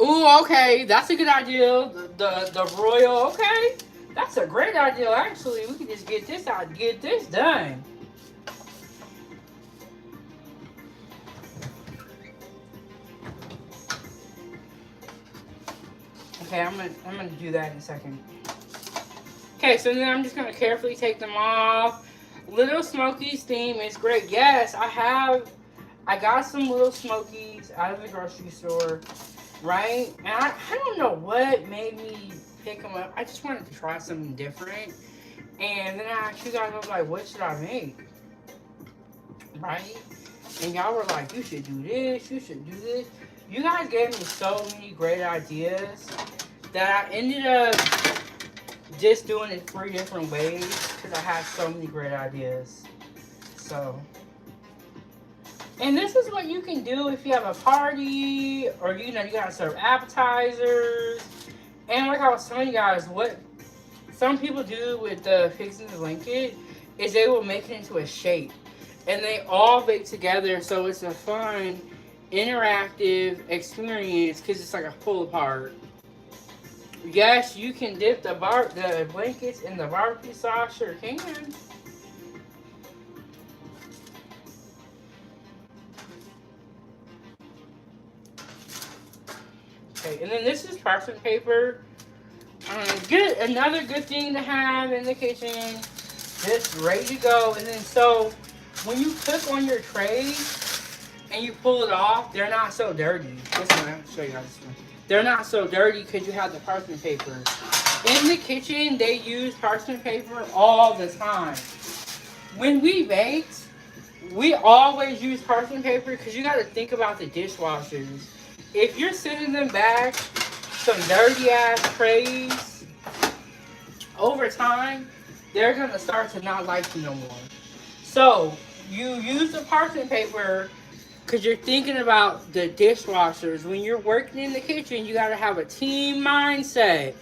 Ooh, okay, that's a good idea. The royal, okay, that's a great idea. Actually, we can just get this out, get this done. Okay, I'm gonna do that in a second. Okay, so then I'm just gonna carefully take them off. Lil't Smokies theme is great. Yes, I got some Lil't Smokies out of the grocery store, right? And I don't know what made me pick them up. I just wanted to try something different. And then I asked you guys, I was like, what should I make? Right? And y'all were like, you should do this, you should do this. You guys gave me so many great ideas that I ended up just doing it 3 different ways because I had so many great ideas. So, and this is what you can do if you have a party or you gotta serve appetizers. And like I was telling you guys, what some people do with the pigs in the blanket is they will make it into a shape. And they all bake together, so it's a fun, interactive experience because it's like a pull apart. Yes, you can dip the blankets in the barbecue sauce, sure can. Okay, and then this is parchment paper. Another good thing to have in the kitchen. Just ready to go. And then so when you cook on your trays and you pull it off, they're not so dirty. This one, I'll show you guys this one. They're not so dirty because you have the parchment paper. In the kitchen, they use parchment paper all the time. When we baked, we always use parchment paper because you got to think about the dishwashers. If you're sending them back some dirty ass trays, over time, they're going to start to not like you no more. So, you use the parchment paper because you're thinking about the dishwashers. When you're working in the kitchen, you got to have a team mindset.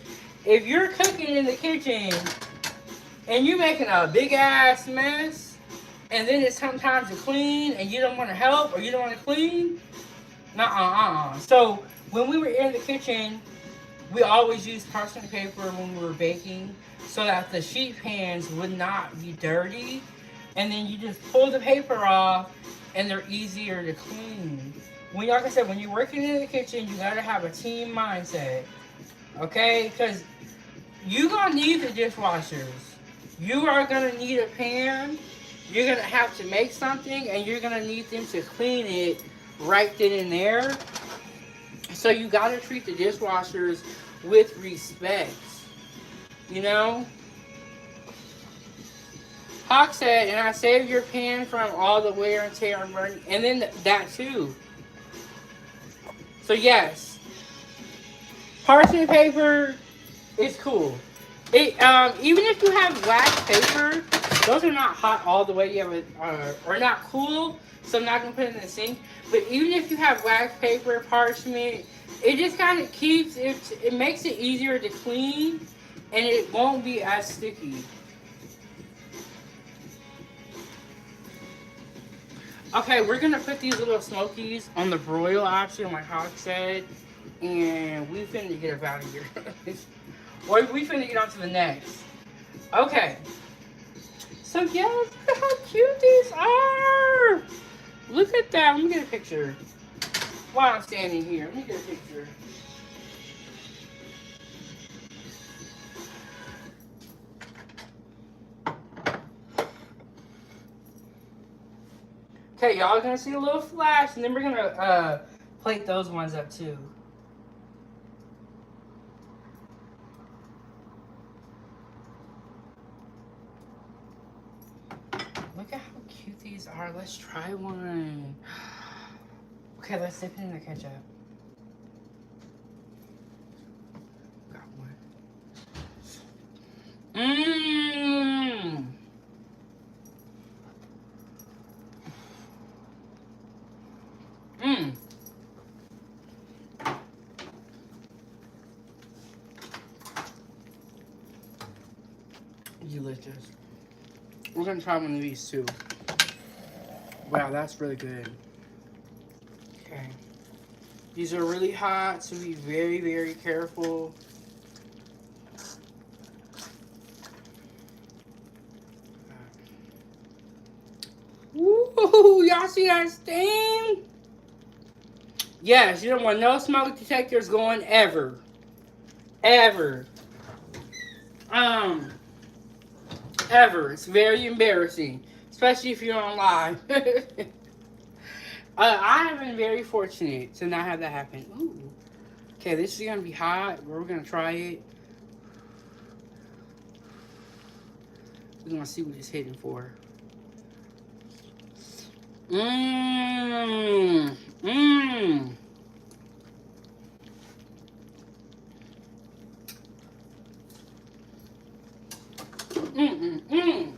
If you're cooking in the kitchen and you're making a big ass mess, and then it's sometimes to clean and you don't want to help or you don't want to clean, So when we were in the kitchen, we always used parchment paper when we were baking so that the sheet pans would not be dirty. And then you just pull the paper off and they're easier to clean. Like I said, when you're working in the kitchen, you gotta have a team mindset. Okay? Because you're gonna need the dishwashers. You are gonna need a pan. You're gonna have to make something and you're gonna need them to clean it right then and there. So you gotta treat the dishwashers with respect. You know? Hawk said, and I saved your pan from all the wear and tear and burning. And then that too. So yes. Parchment paper is cool. Even if you have wax paper, those are not hot all the way. You have or not cool, so I'm not gonna put it in the sink. But even if you have wax paper, parchment, it just kind of keeps it. It makes it easier to clean, and it won't be as sticky. Okay, we're gonna put these little smokies on the broil option, like Hawk said, and we finna get up out of here. Or we finna get on to the next. Okay. So yeah, look at how cute these are. Look at that. Let me get a picture. While I'm standing here, let me get a picture. Okay, y'all are gonna see a little flash, and then we're gonna plate those ones up too. look at how cute these are. Let's try one. Okay, let's dip it in the ketchup. Got one. Mmm. Mmm. Delicious. We're gonna try one of these too. Wow, that's really good. Okay. These are really hot, so be very, very careful. Woo! Y'all see that steam? Yes, you don't want no smoke detectors going ever. Ever. Ever. It's very embarrassing. Especially if you're on live. I have been very fortunate to not have that happen. Ooh. Okay, this is going to be hot. We're going to try it. We're going to see what it's hitting for. Mmm. Mmm. Mmm.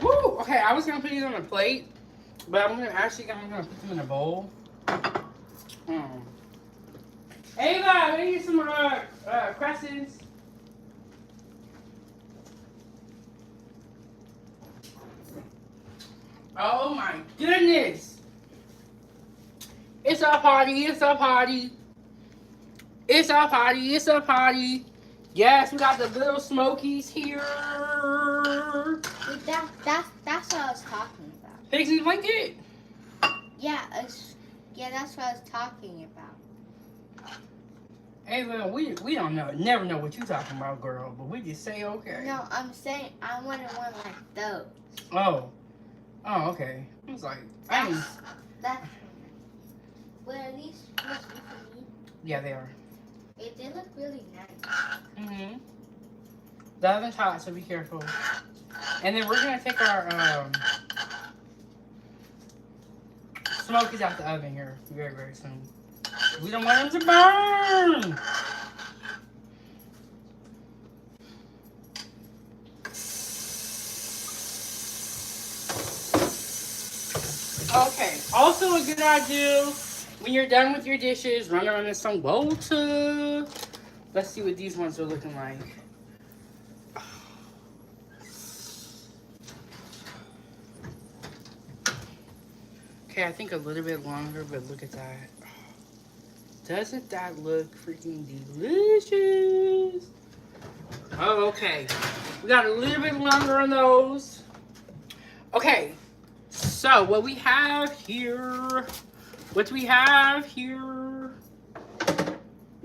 Woo! Okay, I was gonna put these on a plate, but I'm gonna put them in a bowl. Ava, I need some Crescents. Oh my goodness! It's a party! It's a party! It's a party! It's a party! Yes, we got the Lil't Smokies here. That's what I was talking about. Pixie blanket. Yeah, that's what I was talking about. Hey, well, we don't know, never know what you talking about, girl. But we just say okay. No, I'm saying I wanted one like those. Oh, okay. I was like, That's well, at least supposed to be for me. Yeah, they are. They look really nice. Mhm. The oven's hot, so be careful. And then we're gonna take our Smokies out the oven here very, very soon. We don't want them to burn. Okay. Also a good idea when you're done with your dishes, run around in some water. Let's see what these ones are looking like. Okay, I think a little bit longer, but look at that. Doesn't that look freaking delicious? Oh, okay. We got a little bit longer on those. Okay, so what we have here, let me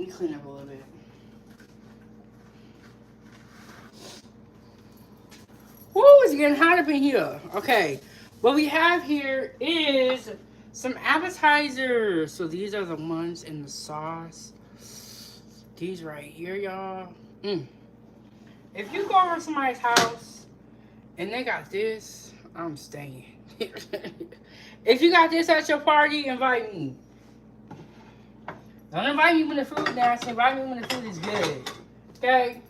clean up a little bit. Woo, it's getting hot up in here. Okay, what we have here is some appetizers. So these are the ones in the sauce. These right here, y'all. If you go over to somebody's house and they got this, I'm staying. If you got this at your party, invite me. Don't invite me when the food nasty. Invite me when the food is good. Okay?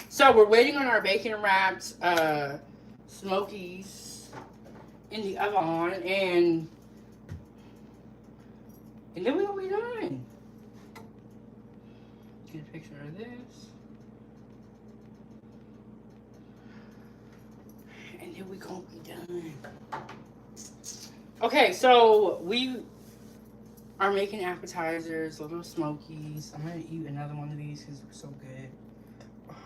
So we're waiting on our bacon wrapped Smokies in the oven, and then we're gonna be done. Get a picture of this. And then we're gonna be done. Okay, so we are making appetizers, Lil't Smokies. I'm gonna eat another one of these because they're so good.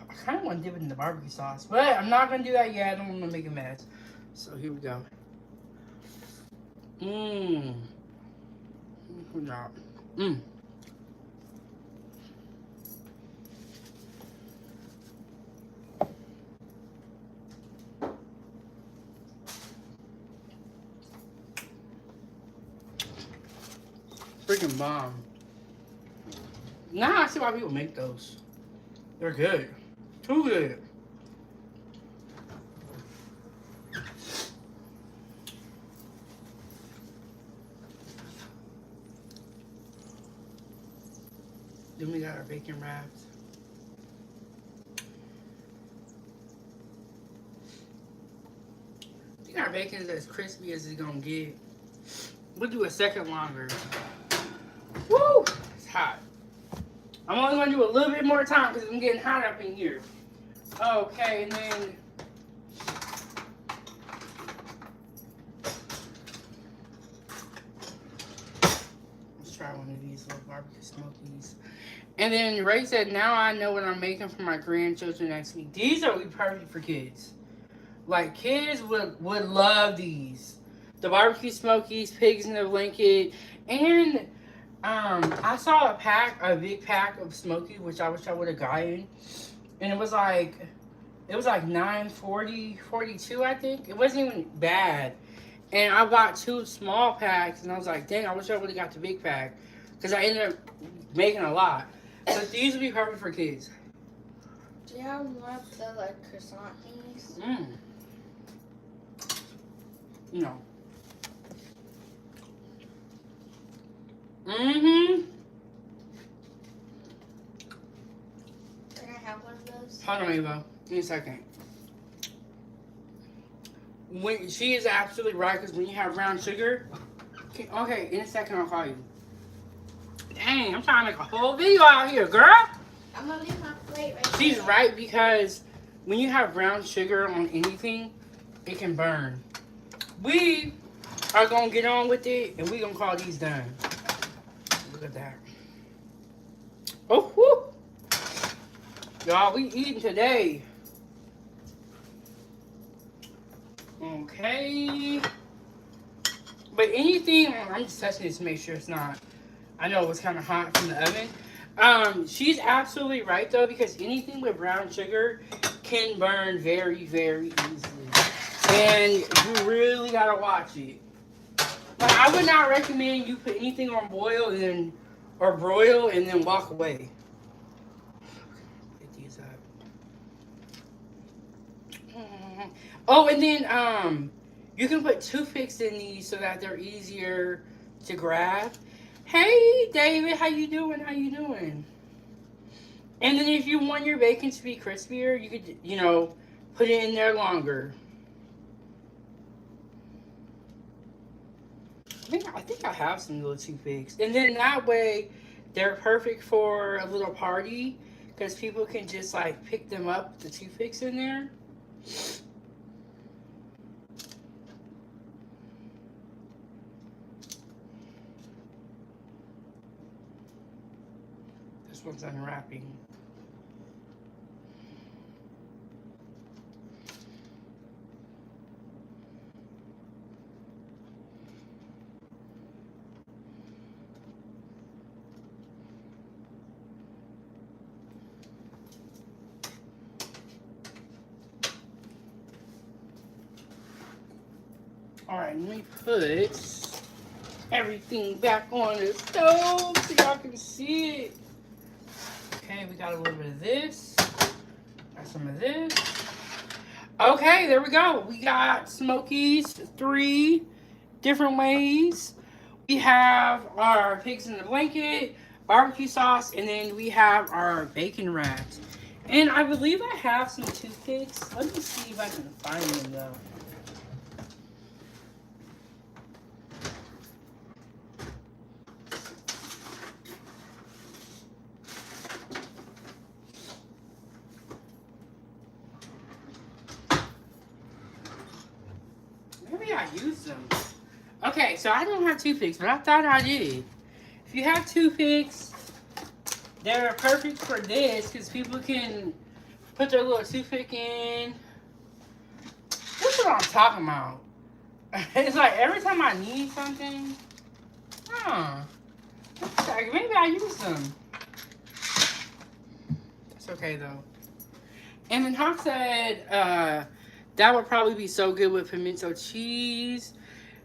I kind of want to dip it in the barbecue sauce, but I'm not gonna do that yet. I don't want to make a mess. So here we go. Good job. Freaking bomb. Now I see why people make those. They're good. Too good. Then we got our bacon wraps. I think our bacon is as crispy as it's gonna get. We'll do a second longer. Woo! It's hot. I'm only gonna do a little bit more time because I'm getting hot up in here. Okay, and then let's try one of these little barbecue smokies. And then Ray said, now I know what I'm making for my grandchildren next week. These are perfect for kids. Like, kids would love these. The barbecue smokies, pigs in the blanket, and I saw a big pack of smokies, which I wish I would have gotten, and it was like $9.40, $42, I think. It wasn't even bad, and I bought 2 small packs, and I was like, dang, I wish I would have got the big pack, because I ended up making a lot. But these would be perfect for kids. Do you have more of the like croissant things? No. Mm-hmm. Can I have one of those? Hold on, Ava. Give me a second. When she is absolutely right, because when you have brown sugar, okay, in a second I'll call you. Dang, I'm trying to make a whole video out here, girl. I'm gonna leave my plate right She's there. right, because when you have brown sugar on anything, it can burn. We are gonna get on with it, and we gonna call these done. Look at that. Oh, whoo. Y'all, we eating today. Okay. But anything, I'm just touching this to make sure it's not. I know it was kind of hot from the oven. She's absolutely right, though, because anything with brown sugar can burn very, very easily. And you really got to watch it. Like, I would not recommend you put anything on boil or broil and then walk away. Get these up. Oh, and then you can put toothpicks in these so that they're easier to grab. Hey, David, how you doing? How you doing? And then if you want your bacon to be crispier, you could, put it in there longer. I think I have some little toothpicks. And then that way, they're perfect for a little party, because people can just, like, pick them up, the toothpicks in there. This one's unwrapping. Alright, let me put everything back on the stove so y'all can see it. Okay, we got a little bit of this. Got some of this. Okay, there we go. We got Smokies 3 different ways. We have our pigs in the blanket, barbecue sauce, and then we have our bacon wraps. And I believe I have some toothpicks. Let me see if I can find them though. Maybe I used them. Okay, so I don't have toothpicks, but I thought I did. If you have toothpicks, they're perfect for this because people can put their little toothpick in. That's what I'm talking about. It's like every time I need something, maybe I use them. It's okay though. And then Hawk said that would probably be so good with pimento cheese.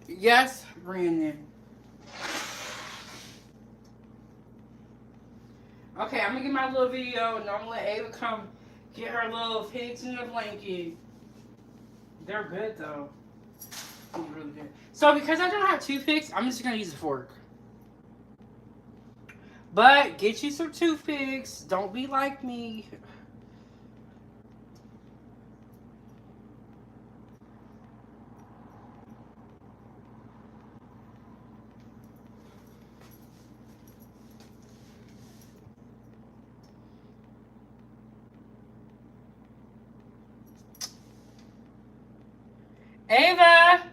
Yes, Brandon. Okay, I'm gonna get my little video and I'm gonna let Ava come get her little pigs in the blanket. They're good though. They're really good. So because I don't have toothpicks, I'm just gonna use a fork. But get you some toothpicks. Don't be like me. Ava!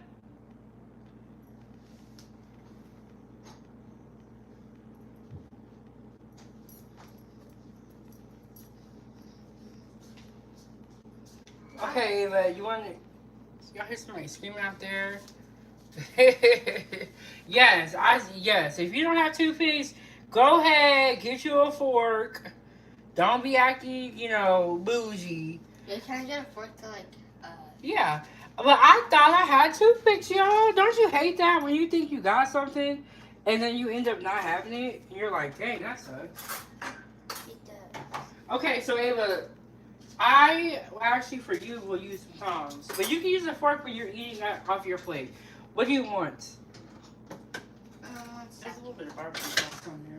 Okay, Ava, you want to... Y'all hear somebody screaming out there? Yes, yes. If you don't have toothpicks, go ahead, get you a fork. Don't be acting, bougie. Yeah, can I get a fork to Yeah, but I thought I had toothpicks, y'all. Don't you hate that when you think you got something and then you end up not having it? And you're like, dang, that sucks. It does. Okay, so Ava, I actually for you will use some tongs, but you can use a fork when you're eating that off your plate. What do you want? There's a little bit of barbecue sauce on there.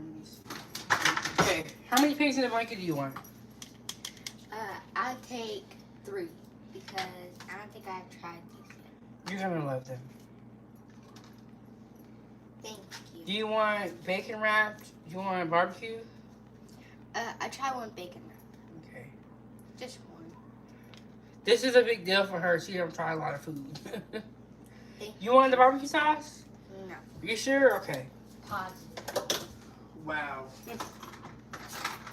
Okay, how many pigs in the blanket do you want? I'll take 3 because I don't think I've tried these yet. You're gonna love them. Thank you. Do you want bacon wrapped? Do you want barbecue? I try one bacon wrap. Okay. Just one. This is a big deal for her. She don't try a lot of food. Thank You want the barbecue sauce? No. You sure? Okay. Positive. Wow.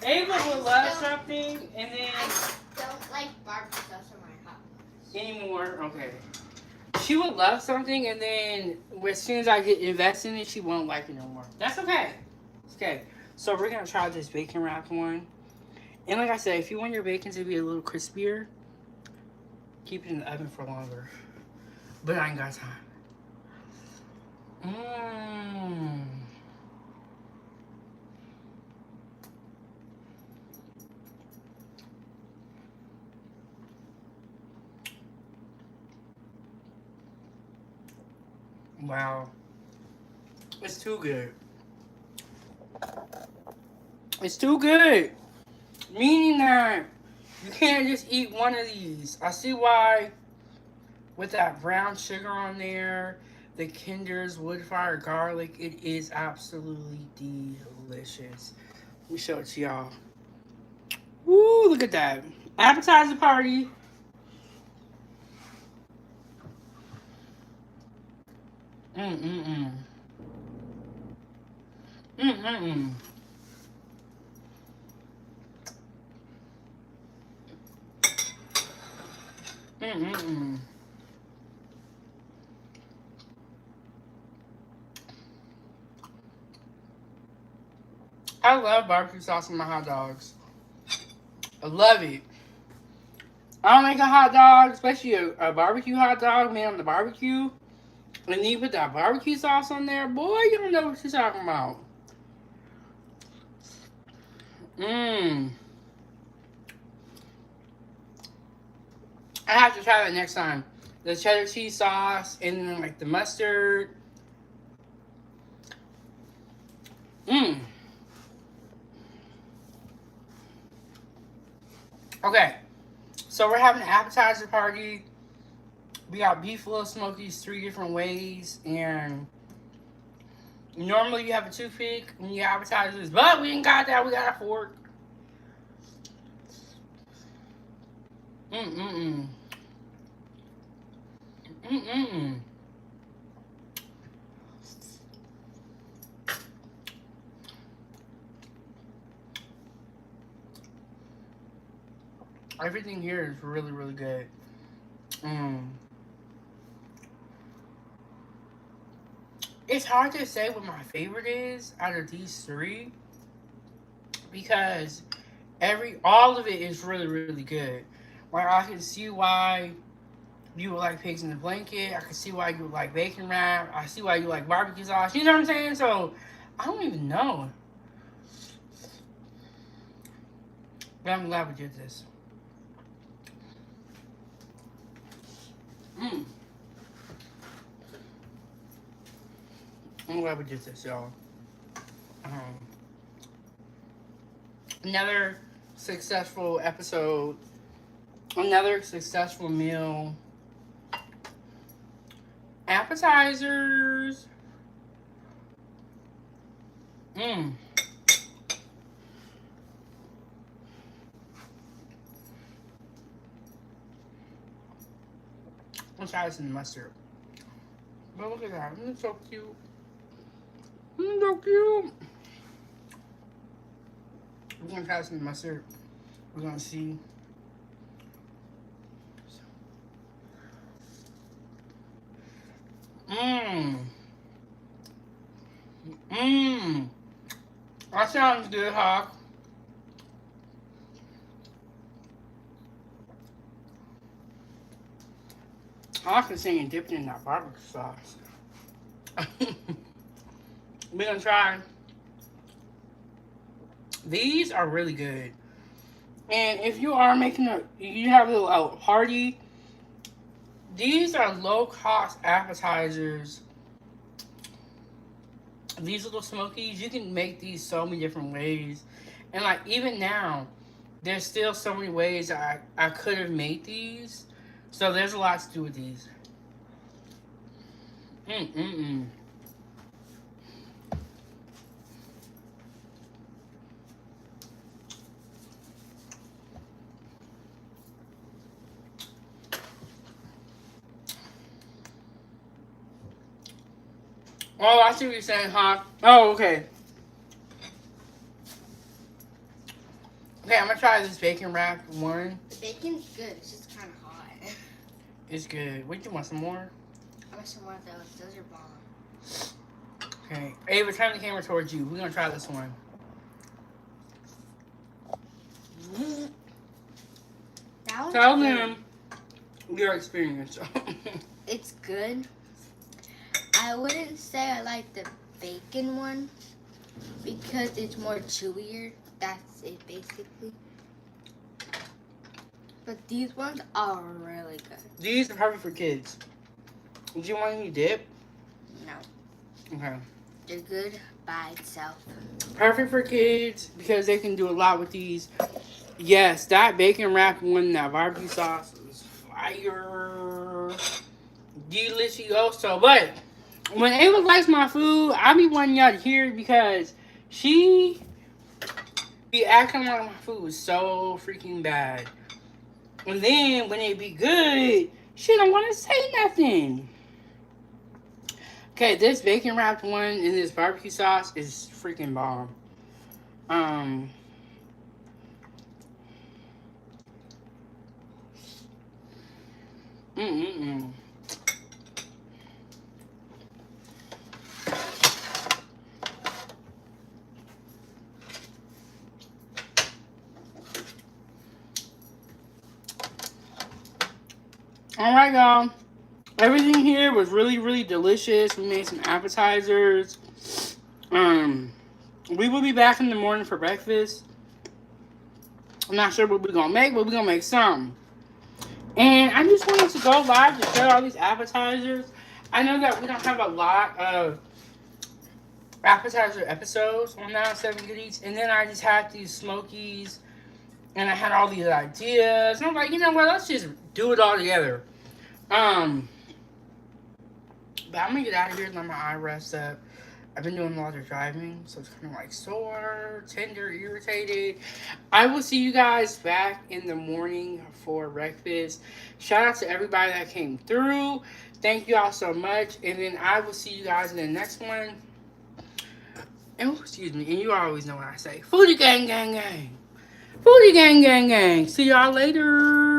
Ava would love something and then I don't like barbecue sauce on my hot dogs. anymore. Okay. She would love something and then as soon as I get invested in it, she won't like it no more. That's okay. It's okay. So we're gonna try this bacon wrap one. And like I said, if you want your bacon to be a little crispier, keep it in the oven for longer. But I ain't got time. Mmm. Wow. It's too good. It's too good. Meaning that you can't just eat one of these. I see why with that brown sugar on there, the Kinder's wood fire garlic, it is absolutely delicious. Let me show it to y'all. Woo, look at that. Appetizer party. Mm-mm-mm. Mm-mm-mm. Mm-mm-mm. I love barbecue sauce on my hot dogs. I love it. I don't make a hot dog, especially a barbecue hot dog made on the barbecue. And you put that barbecue sauce on there, boy, you don't know what you're talking about. Mmm. I have to try that next time. The cheddar cheese sauce and then like the mustard. Mmm. Okay. So we're having an appetizer party. We got beef Lil't Smokies 3 different ways. And normally you have a toothpick when you appetizers. But we ain't got that. We got a fork. Mm-mm-mm. Mm-mm-mm. Everything here is really, really good. It's hard to say what my favorite is out of these 3 because all of it is really, really good. Like I can see why you would like pigs in the blanket. I can see why you would like bacon wrap. I see why you like barbecue sauce. You know what I'm saying? So I don't even know. But I'm glad we did this. I'm glad we did this, y'all. Another successful episode. Another successful meal. Appetizers. I'm gonna try this in the mustard. But look at that. It's so cute. It's so cute. We're gonna try this in the mustard. We're gonna see. That sounds good, Hawk. Hawk is saying dipped in that barbecue sauce. We're gonna try. These are really good. And if you are making you have a little party, these are low cost appetizers. These little smokies, you can make these so many different ways. And like even now, there's still so many ways I could have made these. So there's a lot to do with these. Oh, I see what you're saying, Hawk. Oh, okay. Okay, I'm gonna try this bacon wrapped one. The bacon's good. It's just kind of hot. It's good. What, you want some more? I want some more of those. Those are bomb. Okay. Ava, turn the camera towards you. We're gonna try this one. Tell them your experience. It's good. I wouldn't say I like the bacon one because it's more chewier. That's it, basically. But these ones are really good. These are perfect for kids. Do you want any dip? No. Okay. They're good by itself. Perfect for kids because they can do a lot with these. Yes, that bacon wrapped one, that barbecue sauce is fire. Delicioso. But when Ava likes my food, I be wanting y'all to hear it because she be acting like my food is so freaking bad. And then when it be good, she don't want to say nothing. Okay, this bacon wrapped one and this barbecue sauce is freaking bomb. Alright, y'all. Everything here was really, really delicious. We made some appetizers. We will be back in the morning for breakfast. I'm not sure what we're going to make, but we're going to make some. And I just wanted to go live to share all these appetizers. I know that we don't have a lot of appetizer episodes on 907 Good Eats. And then I just had these Smokies. And I had all these ideas. And I'm like, you know what? Let's just do it all together. But I'm going to get out of here and let my eye rest up. I've been doing a lot of driving, so it's kind of like sore, tender, irritated. I will see you guys back in the morning for breakfast. Shout out to everybody that came through. Thank you all so much. And then I will see you guys in the next one. And, excuse me, and you always know what I say. Foodie gang, gang, gang. Foodie gang, gang, gang. See y'all later.